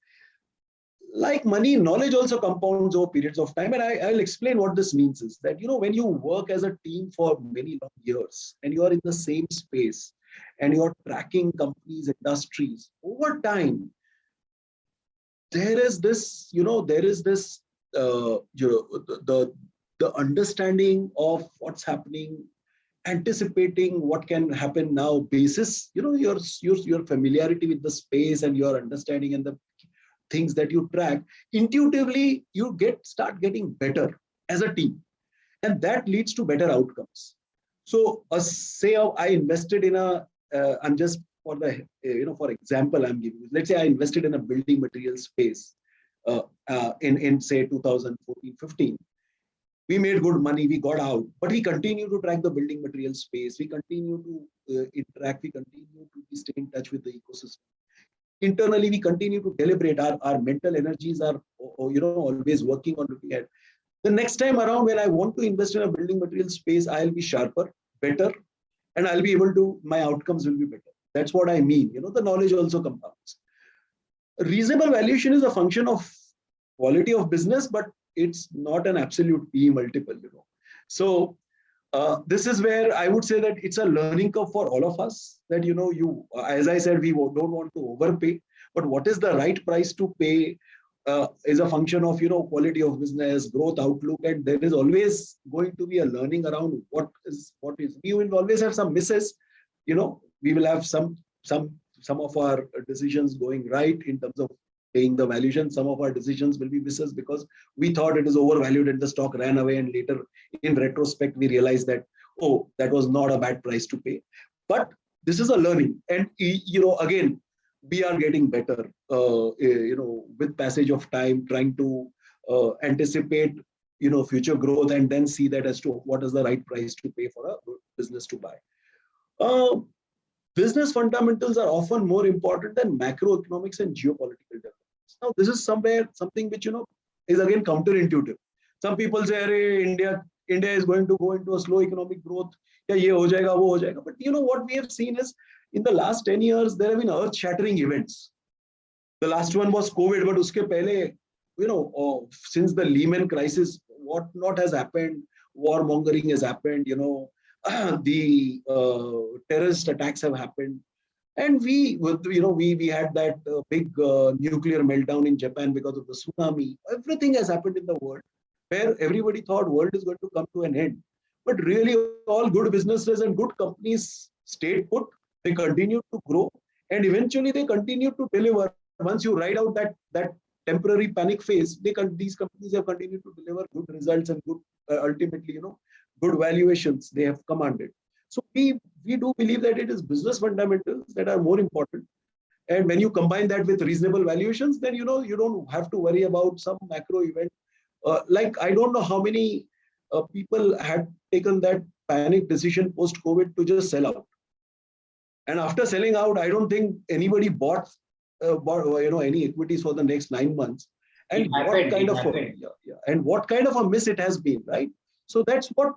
Like money, knowledge also compounds over periods of time. And I'll explain what this means is that, when you work as a team for many long years and you are in the same space and you're tracking companies, industries, over time, there is this, the understanding of what's happening, anticipating what can happen now basis, your familiarity with the space and your understanding and the things that you track, intuitively you start getting better as a team, and that leads to better outcomes. So say I invested in I'm just for the for example I'm giving, let's say I invested in a building material space in say 2014-15. We made good money, we got out, but we continue to track the building material space, we continue to interact, we continue to stay in touch with the ecosystem. Internally, we continue to deliberate. Our mental energies are, always working on looking at the next time around. When I want to invest in a building material space, I'll be sharper, better, and I'll be able to, my outcomes will be better. That's what I mean. The knowledge also compounds. Reasonable valuation is a function of quality of business, but it's not an absolute P multiple. So this is where I would say that it's a learning curve for all of us, that, as I said, we don't want to overpay, but what is the right price to pay is a function of, quality of business, growth outlook, and there is always going to be a learning around what is. We will always have some misses, we will have some of our decisions going right in terms of paying the valuation. Some of our decisions will be misses because we thought it is overvalued and the stock ran away. And later, in retrospect, we realized that, oh, that was not a bad price to pay. But this is a learning. And, again, we are getting better, with passage of time, trying to anticipate, future growth and then see that as to what is the right price to pay for a business to buy. Uh, Business fundamentals are often more important than macroeconomics and geopolitical developments. Now, this is something which, is again counterintuitive. Some people say, "Arey, India is going to go into a slow economic growth. Yeah, ye ho jayega, wo ho jayega." But what we have seen is in the last 10 years, there have been earth-shattering events. The last one was COVID, but uske pehle, since the Lehman crisis, what not has happened, warmongering has happened, the terrorist attacks have happened. And we had that big nuclear meltdown in Japan because of the tsunami. Everything has happened in the world where everybody thought world is going to come to an end. But really, all good businesses and good companies stayed put. They continued to grow, and eventually they continued to deliver. Once you ride out that temporary panic phase, these companies have continued to deliver good results and good ultimately, good valuations they have commanded. So we do believe that it is business fundamentals that are more important. And when you combine that with reasonable valuations, then you don't have to worry about some macro event. Like I don't know how many people had taken that panic decision post-COVID to just sell out. And after selling out, I don't think anybody bought any equities for the next 9 months. And what kind of what kind of a miss it has been, right? So that's what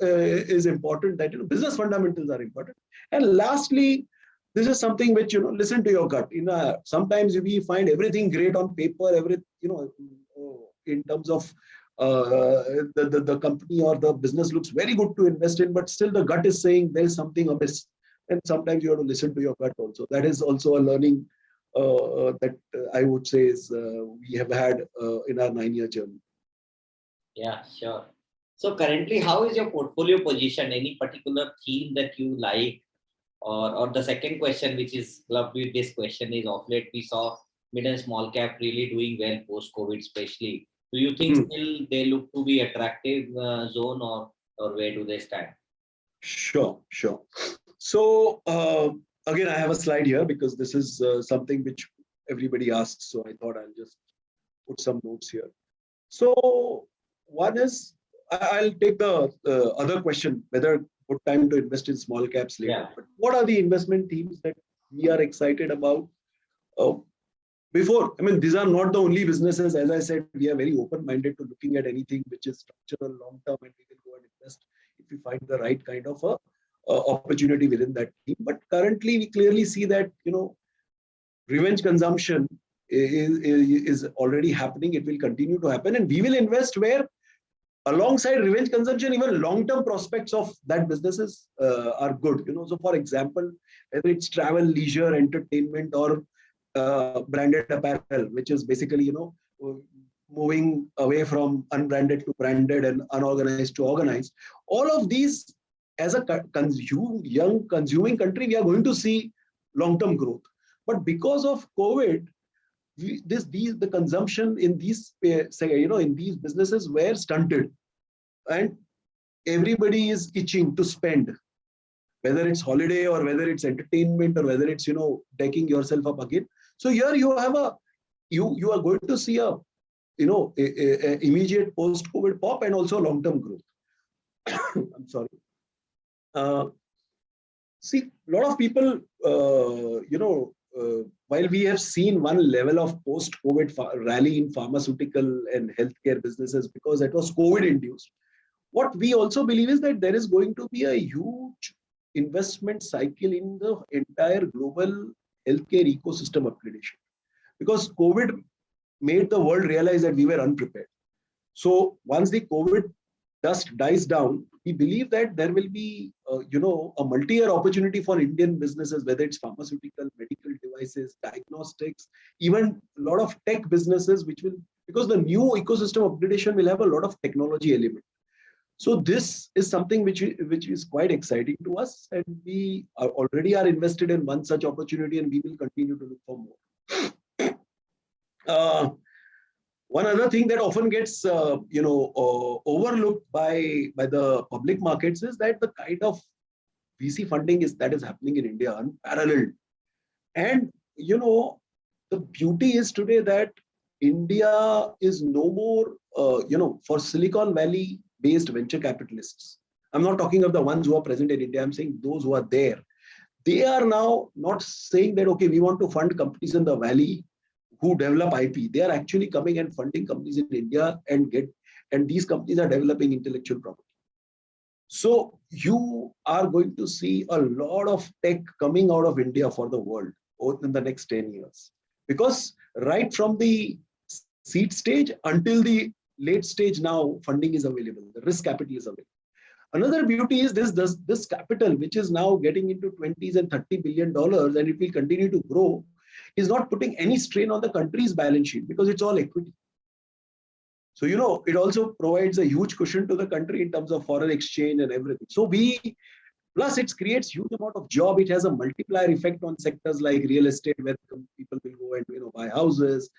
is important, that business fundamentals are important. And lastly, this is something which listen to your gut. Sometimes we find everything great on paper, in terms of the company or the business looks very good to invest in, but still the gut is saying there is something amiss. And sometimes you have to listen to your gut also. That is also a learning that I would say is we have had in our 9-year journey.
Yeah, sure. So currently, how is your portfolio position? Any particular theme that you like? Or the second question, which is clubbed with this question, is of late we saw mid and small cap really doing well post-COVID, especially. Do you think still they look to be attractive zone, or where do they stand?
Sure. So again, I have a slide here because this is something which everybody asks. So I thought I'll just put some notes here. So one is, I'll take the other question, whether good time to invest in small caps later.
Yeah.
But what are the investment themes that we are excited about? These are not the only businesses. As I said, we are very open-minded to looking at anything which is structural, long-term, and we will go and invest if we find the right kind of a opportunity within that team. But currently, we clearly see that revenge consumption is already happening. It will continue to happen, and we will invest where, alongside revenge consumption, even long-term prospects of that businesses are good. So for example, whether it's travel, leisure, entertainment, or branded apparel, which is basically moving away from unbranded to branded and unorganized to organized. All of these, as a young consuming country, we are going to see long-term growth. But because of COVID, the consumption in these in these businesses were stunted, and everybody is itching to spend, whether it's holiday or whether it's entertainment or whether it's decking yourself up again. So here you have you are going to see a immediate post-COVID pop and also long-term growth. I'm sorry. See, a lot of people, while we have seen one level of post-COVID rally in pharmaceutical and healthcare businesses because it was COVID-induced, what we also believe is that there is going to be a huge investment cycle in the entire global healthcare ecosystem upgradation, because COVID made the world realize that we were unprepared. So once the COVID dust dies down, we believe that there will be, a multi-year opportunity for Indian businesses, whether it's pharmaceutical, medical devices, diagnostics, even a lot of tech businesses, because the new ecosystem upgradation will have a lot of technology element. So this is something which is quite exciting to us, and we already are invested in one such opportunity, and we will continue to look for more. Uh, One other thing that often gets overlooked by the public markets is that the kind of VC funding is happening in India unparalleled. And the beauty is today that India is no more for Silicon Valley based venture capitalists. I'm not talking of the ones who are present in India. I'm saying those who are there. They are now not saying that okay, we want to fund companies in the valley who develop IP. They are actually coming and funding companies in India and these companies are developing intellectual property. So you are going to see a lot of tech coming out of India for the world in the next 10 years. Because right from the seed stage until the late stage now, funding is available, the risk capital is available. Another beauty is this capital, which is now getting into 20s and $30 billion, and it will continue to grow, is not putting any strain on the country's balance sheet because it's all equity. So, it also provides a huge cushion to the country in terms of foreign exchange and everything. Plus it creates huge amount of job. It has a multiplier effect on sectors like real estate, where people will go and, buy houses,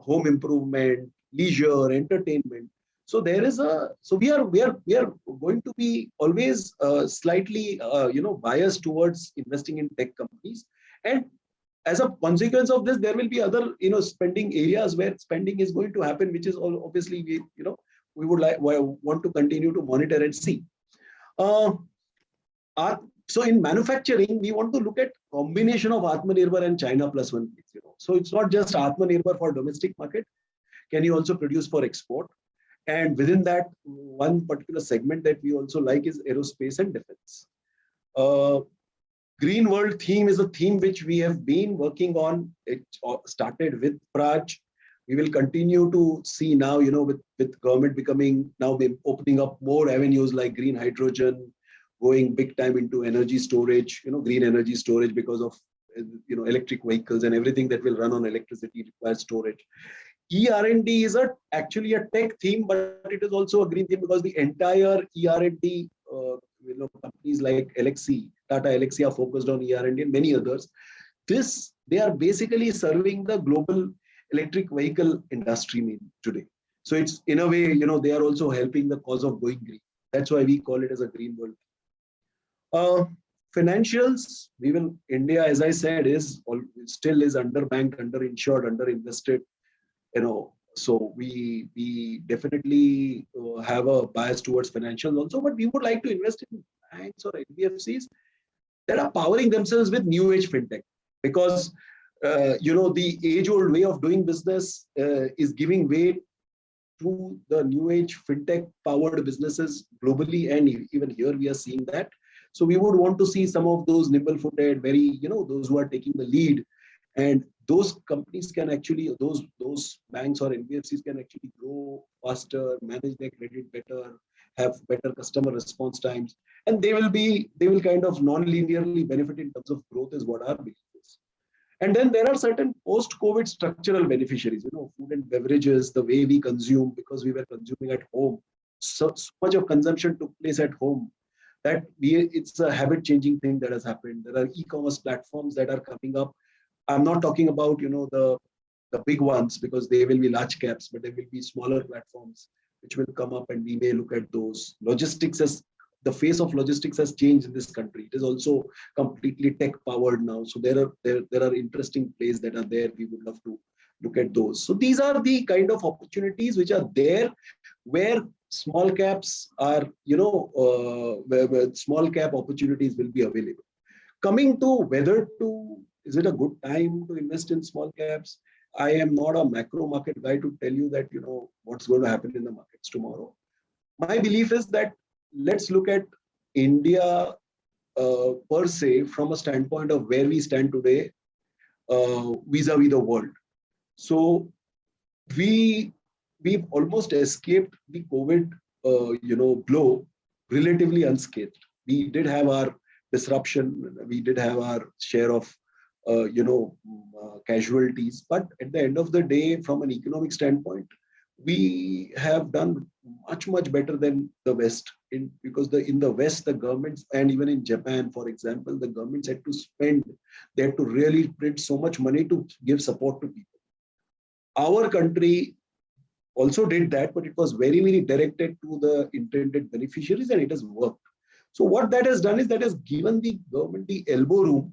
home improvement, leisure, entertainment. So we are going to be always slightly, biased towards investing in tech companies. And as a consequence of this, there will be other spending areas where spending is going to happen, which is all obviously we would want to continue to monitor and see. uh, so in manufacturing, we want to look at combination of Atmanirbhar and China plus one. So it's not just Atmanirbhar for domestic market. Can you also produce for export? And within that, one particular segment that we also like is aerospace and defense. uh, Green World theme is a theme which we have been working on. It started with Praj. We will continue to see now, with government becoming now opening up more avenues like green hydrogen, going big time into energy storage, green energy storage because of electric vehicles and everything that will run on electricity requires storage. ER&D is actually a tech theme, but it is also a green theme because the entire ER&D companies like Elxsi, Tata Elxsi are focused on ER&D and many others. They are basically serving the global electric vehicle industry today. So it's in a way, they are also helping the cause of going green. That's why we call it as a green world. Uh, Financials, India, as I said, still is underbanked, underinsured, underinvested. So we definitely have a bias towards financials also, but we would like to invest in banks or NBFCs that are powering themselves with new age fintech, because the age old way of doing business is giving way to the new age fintech powered businesses globally, and even here we are seeing that. So we would want to see some of those nimble footed, very, those who are taking the lead, and those companies can actually, those banks or NBFCs can actually grow faster, manage their credit better, have better customer response times, and they will kind of non-linearly benefit in terms of growth, is what our belief is. And then there are certain post-COVID structural beneficiaries, food and beverages, the way we consume, because we were consuming at home. So much of consumption took place at home that it's a habit-changing thing that has happened. There are e-commerce platforms that are coming up. I'm not talking about, the big ones, because they will be large caps, but there will be smaller platforms which will come up, and we may look at those. The face of logistics has changed in this country. It is also completely tech powered now. So there are interesting plays that are there. We would love to look at those. So these are the kind of opportunities which are there, where small caps are, where small cap opportunities will be available. Coming to whether is it a good time to invest in small caps? I am not a macro market guy to tell you that, what's going to happen in the markets tomorrow. My belief is that let's look at India per se from a standpoint of where we stand today vis-a-vis the world. So we've almost escaped the COVID blow relatively unscathed. We did have our disruption, we did have our share of casualties, but at the end of the day, from an economic standpoint, we have done much better than the West, because in the West, the governments, and even in Japan, for example, the governments had to spend, they had to really print so much money to give support to people. Our country also did that, but it was very, very directed to the intended beneficiaries and it has worked. So what that has done is that has given the government the elbow room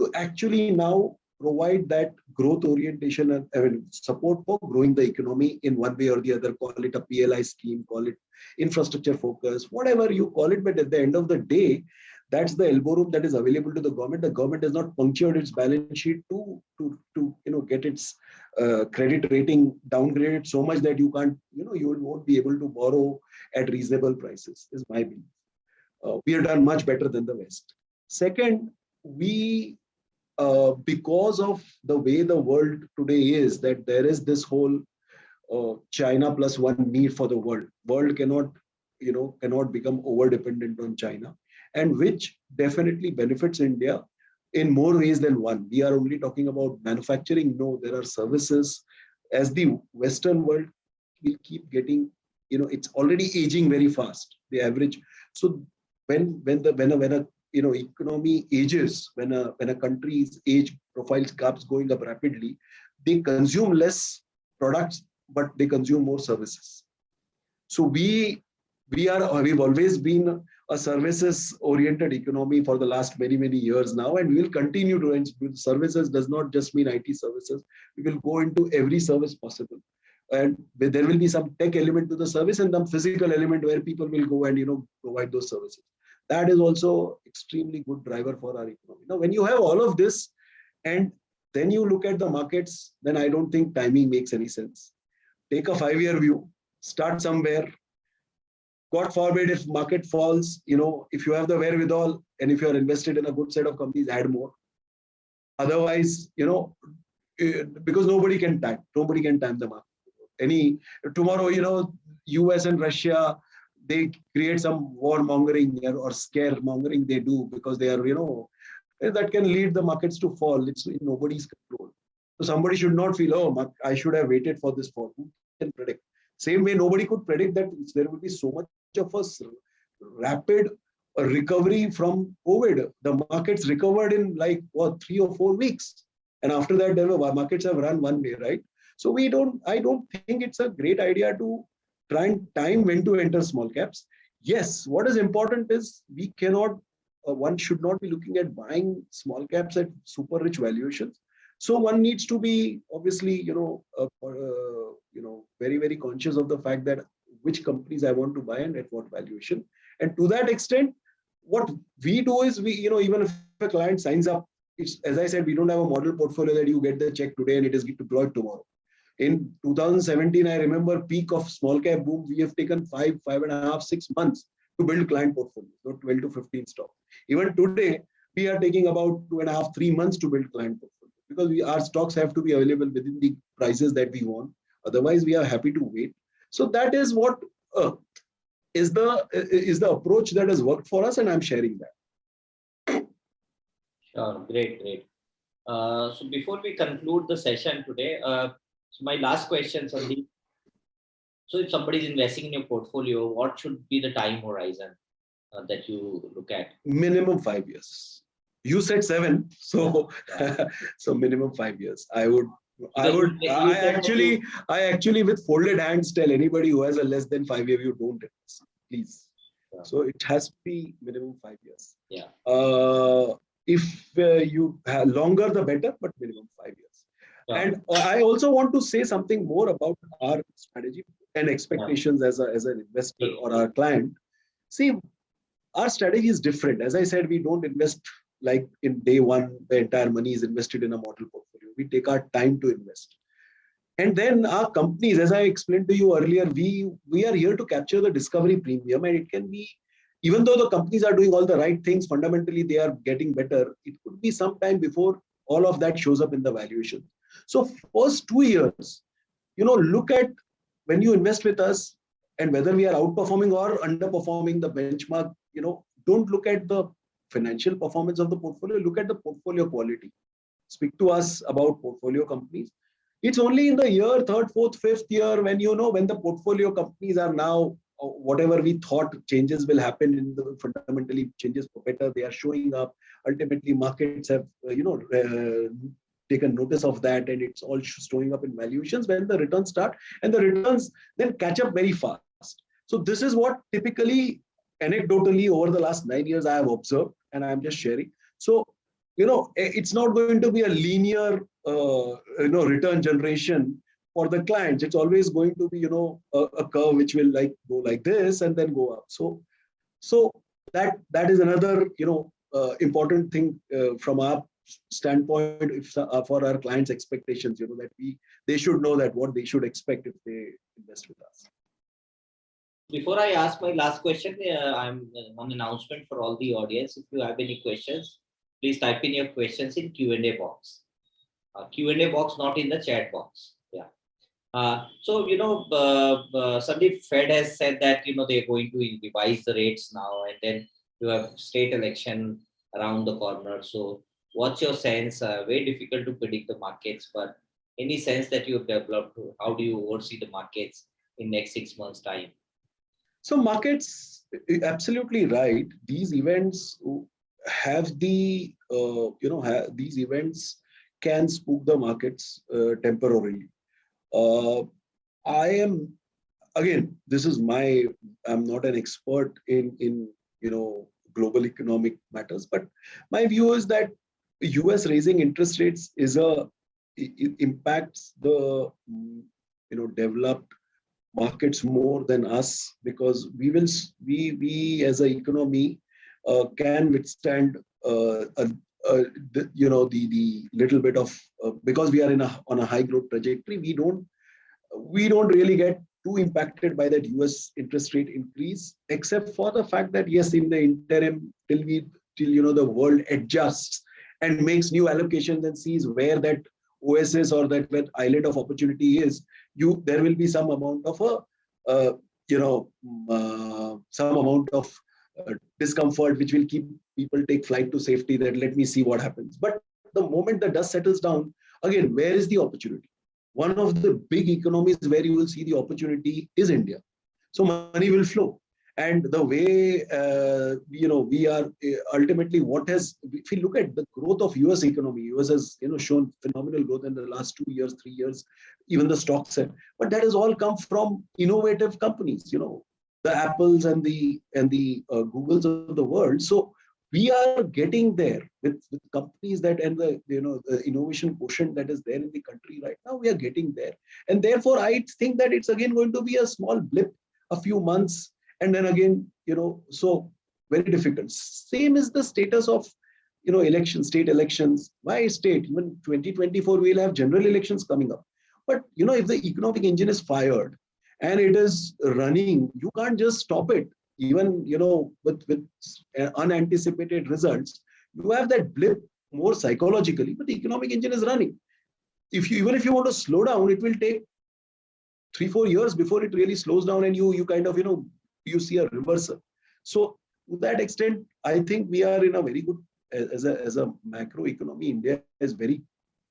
to actually now provide that growth orientation and support for growing the economy in one way or the other. Call it a PLI scheme, call it infrastructure focus, whatever you call it. But at the end of the day, that's the elbow room that is available to the government. The government has not punctured its balance sheet to get its credit rating downgraded so much that you can't, you won't be able to borrow at reasonable prices, is my belief. We have done much better than the West. Second, we because of the way the world today is, that there is this whole China plus one need for the world. World cannot become over dependent on China, and which definitely benefits India in more ways than one. We are only talking about manufacturing. No, there are services. As the Western world will keep getting, it's already aging very fast. The average. So when a economy ages, when a country's age profile keeps going up rapidly, they consume less products, but they consume more services. So we've always been a services oriented economy for the last many years now, and we will continue to. And services does not just mean IT services. We will go into every service possible, and there will be some tech element to the service and some physical element where people will go and provide those services. That is also extremely good driver for our economy. Now, when you have all of this, and then you look at the markets, then I don't think timing makes any sense. Take a 5-year view, start somewhere. God forbid if market falls, if you have the wherewithal and if you are invested in a good set of companies, add more. Otherwise, because nobody can time the market. Tomorrow, US and Russia, they create some war mongering or scare mongering they do because they are, that can lead the markets to fall. It's in nobody's control. So somebody should not feel, oh, I should have waited for this fall. Who can predict? Same way, nobody could predict that there would be so much of a rapid recovery from COVID. The markets recovered in 3 or 4 weeks. And after that, the markets have run one way, right? So I don't think it's a great idea to try and time when to enter small caps. Yes, what is important is one should not be looking at buying small caps at super rich valuations. So one needs to be obviously, very, very conscious of the fact that which companies I want to buy and at what valuation. And to that extent, what we do is even if a client signs up, as I said, we don't have a model portfolio that you get the check today and it is deployed tomorrow. In 2017, I remember peak of small cap boom, we have taken 5.5, 6 months to build client portfolio, not 12 to 15 stocks. Even today, we are taking about 2.5, 3 months to build client portfolio because our stocks have to be available within the prices that we want. Otherwise, we are happy to wait. So that is what is the approach that has worked for us, and I'm sharing that.
Sure, great. So before we conclude the session today, so my last question, Sandeep. So if somebody is investing in your portfolio, what should be the time horizon that you look at?
Minimum 5 years. You said 7, so so minimum 5 years. I actually with folded hands tell anybody who has a less than 5-year view, don't invest, please. Yeah. So it has to be minimum 5 years.
Yeah.
If you have longer, the better, but minimum 5 years. Yeah. And I also want to say something more about our strategy and expectations as an investor or our client. See, our strategy is different. As I said, we don't invest like in day one, the entire money is invested in a model portfolio. We take our time to invest. And then our companies, as I explained to you earlier, we are here to capture the discovery premium, and it can be, even though the companies are doing all the right things, fundamentally they are getting better. It could be some time before all of that shows up in the valuation. So first 2 years, look at when you invest with us and whether we are outperforming or underperforming the benchmark, don't look at the financial performance of the portfolio, look at the portfolio quality. Speak to us about portfolio companies. It's only in the year, 3rd, 4th, 5th year when when the portfolio companies are now, whatever we thought changes will happen in the fundamentally changes for better, they are showing up. Ultimately, markets have, taken notice of that, and it's all showing up in valuations when the returns start, and the returns then catch up very fast. So this is what typically, anecdotally, over the last 9 years I have observed, and I'm just sharing. So it's not going to be a linear return generation for the clients. It's always going to be a curve which will like go like this and then go up. So that is another important thing from our standpoint, if for our clients' expectations, that they should know that what they should expect if they invest with us.
Before I ask my last question, I'm one announcement for all the audience. If you have any questions, please type in your questions in Q&A box. Q&A box, not in the chat box. Yeah. So Sandeep, Fed has said that they're going to revise the rates now, and then you have state election around the corner. So what's your sense? Very difficult to predict the markets, but any sense that you've developed? How do you oversee the markets in next 6 months' time?
So markets, absolutely right. These events have these events can spook the markets temporarily. I am, again, I'm not an expert in global economic matters, but my view is that US raising interest rates it impacts the developed markets more than us, because we as an economy can withstand the little bit of because we are on a high growth trajectory. We don't really get too impacted by that US interest rate increase, except for the fact that yes, in the interim, till the world adjusts and makes new allocations and sees where that oasis or that island of opportunity is, there will be some amount of discomfort, which will keep people take flight to safety, that let me see what happens. But the moment the dust settles down, again, where is the opportunity? One of the big economies where you will see the opportunity is India. So money will flow. And the way, we are ultimately if you look at the growth of US economy, US has, shown phenomenal growth in the last 2 years, 3 years, even the stocks. But that has all come from innovative companies, the Apples and the Googles of the world. So we are getting there with companies that, and the innovation quotient that is there in the country right now, we are getting there. And therefore, I think that it's again going to be a small blip, a few months, and then again, so very difficult. Same is the status of, state elections. Why state? Even 2024, we'll have general elections coming up. But, if the economic engine is fired and it is running, you can't just stop it. Even, with unanticipated results, you have that blip more psychologically, but the economic engine is running. Even if you want to slow down, it will take 3-4 years before it really slows down, and you kind of, you see a reversal. So to that extent, I think we are in a very good, as a macro economy, India is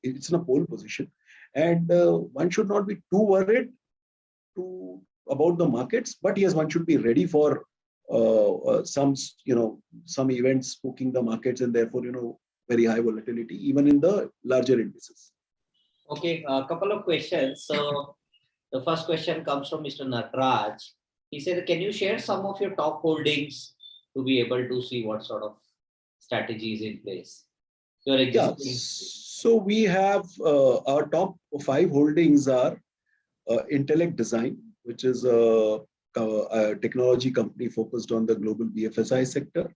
it's in a pole position, and one should not be too worried about the markets, but yes, one should be ready for some events spooking the markets, and therefore, very high volatility, even in the larger indices.
Okay, a couple of questions. So the first question comes from Mr. Natraj. He said, can you share some of your top holdings to be able to see what sort of strategy is in place? Your existing.
Yeah. So we have our top 5 holdings are Intellect Design, which is a technology company focused on the global BFSI sector.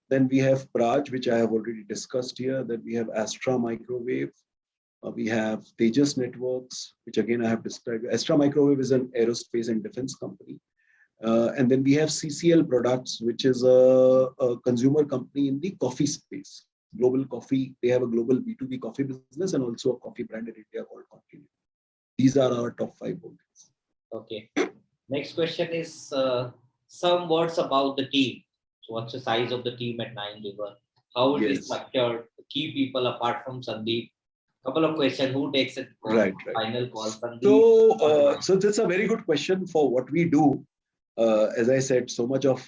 Then we have Praj, which I have already discussed here. Then we have Astra Microwave. We have Tejas Networks, which again I have described. Astra Microwave is an aerospace and defense company. And then we have CCL Products, which is a consumer company in the coffee space. Global coffee, they have a global B2B coffee business and also a coffee brand in India called Continent. These are our top 5 holdings.
Okay. Next question is some words about the team. So what's the size of the team at 9Giver? How it is structured? The key people apart from Sandeep. Couple of questions. Who takes it?
Right.
Final call. Sandeep.
So that's a very good question for what we do. As I said, so much of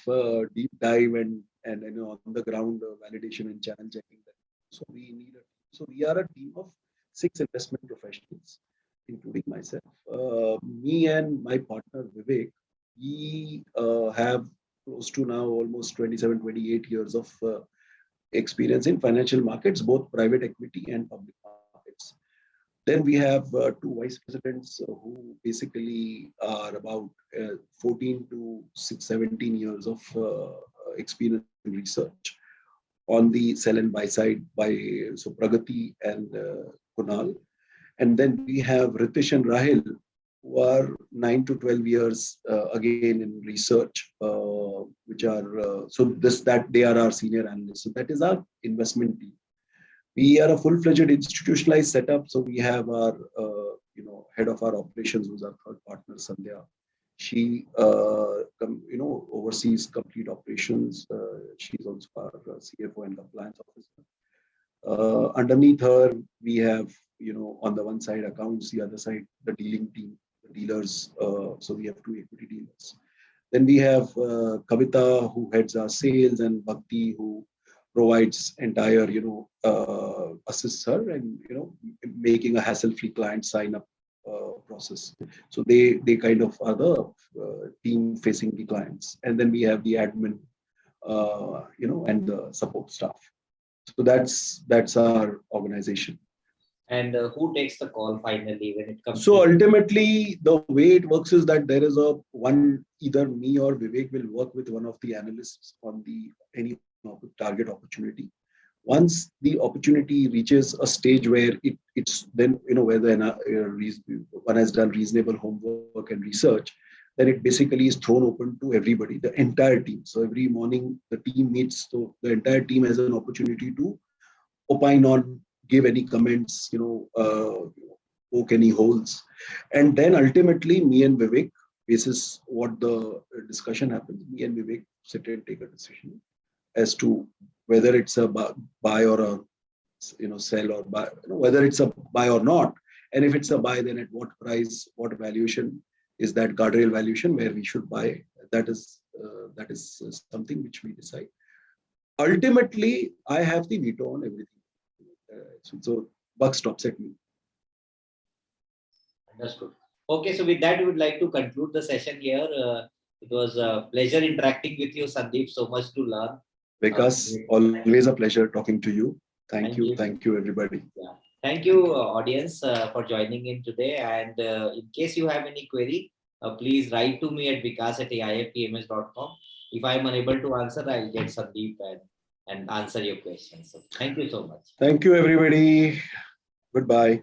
deep dive and on the ground validation and channel checking. So we are a team of 6 investment professionals, including myself. Me and my partner Vivek, we have close to now almost 27, 28 years of experience in financial markets, both private equity and public markets. Then we have two vice presidents who basically are about 14 to 17 years of experience in research on the sell and buy side by so Pragati and Kunal. And then we have Ritish and Rahil, who are 9 to 12 years again in research, which are so this that they are our senior analysts. So that is our investment team. We are a full-fledged institutionalized setup. So we have our head of our operations, who's our third partner, Sandhya. She oversees complete operations. She's also our CFO and compliance officer. Underneath her, we have on the one side accounts, the other side the dealing team, the dealers. So we have two equity dealers. Then we have Kavita, who heads our sales, and Bhakti, who provides entire, assists her and making a hassle-free client sign up process. So they kind of are the team facing the clients, and then we have the admin, and the support staff. So that's our organization.
And who takes the call finally when it comes?
So ultimately, the way it works is that there is either me or Vivek will work with one of the analysts on any target opportunity. Once the opportunity reaches a stage where it's then where one has done reasonable homework and research, then it basically is thrown open to everybody, the entire team. So every morning the team meets, so the entire team has an opportunity to opine on, give any comments, poke any holes, and then ultimately me and Vivek, basis what the discussion happens, me and Vivek sit and take a decision as to whether it's a buy or a sell, or buy, whether it's a buy or not, and if it's a buy, then at what price, what valuation is that guardrail valuation where we should buy. That is something which we decide. Ultimately, I have the veto on everything. So buck stops at me.
Understood. Okay, so with that, we would like to conclude the session here. It was a pleasure interacting with you, Sandeep. So much to learn.
Vikas, always a pleasure talking to you. Thank you, everybody.
Yeah. Thank you, audience, for joining in today. And in case you have any query, please write to me at vikas@aifpms.com. If I am unable to answer, I'll get Sandeep and answer your questions. So thank you so much.
Thank you, everybody. Goodbye.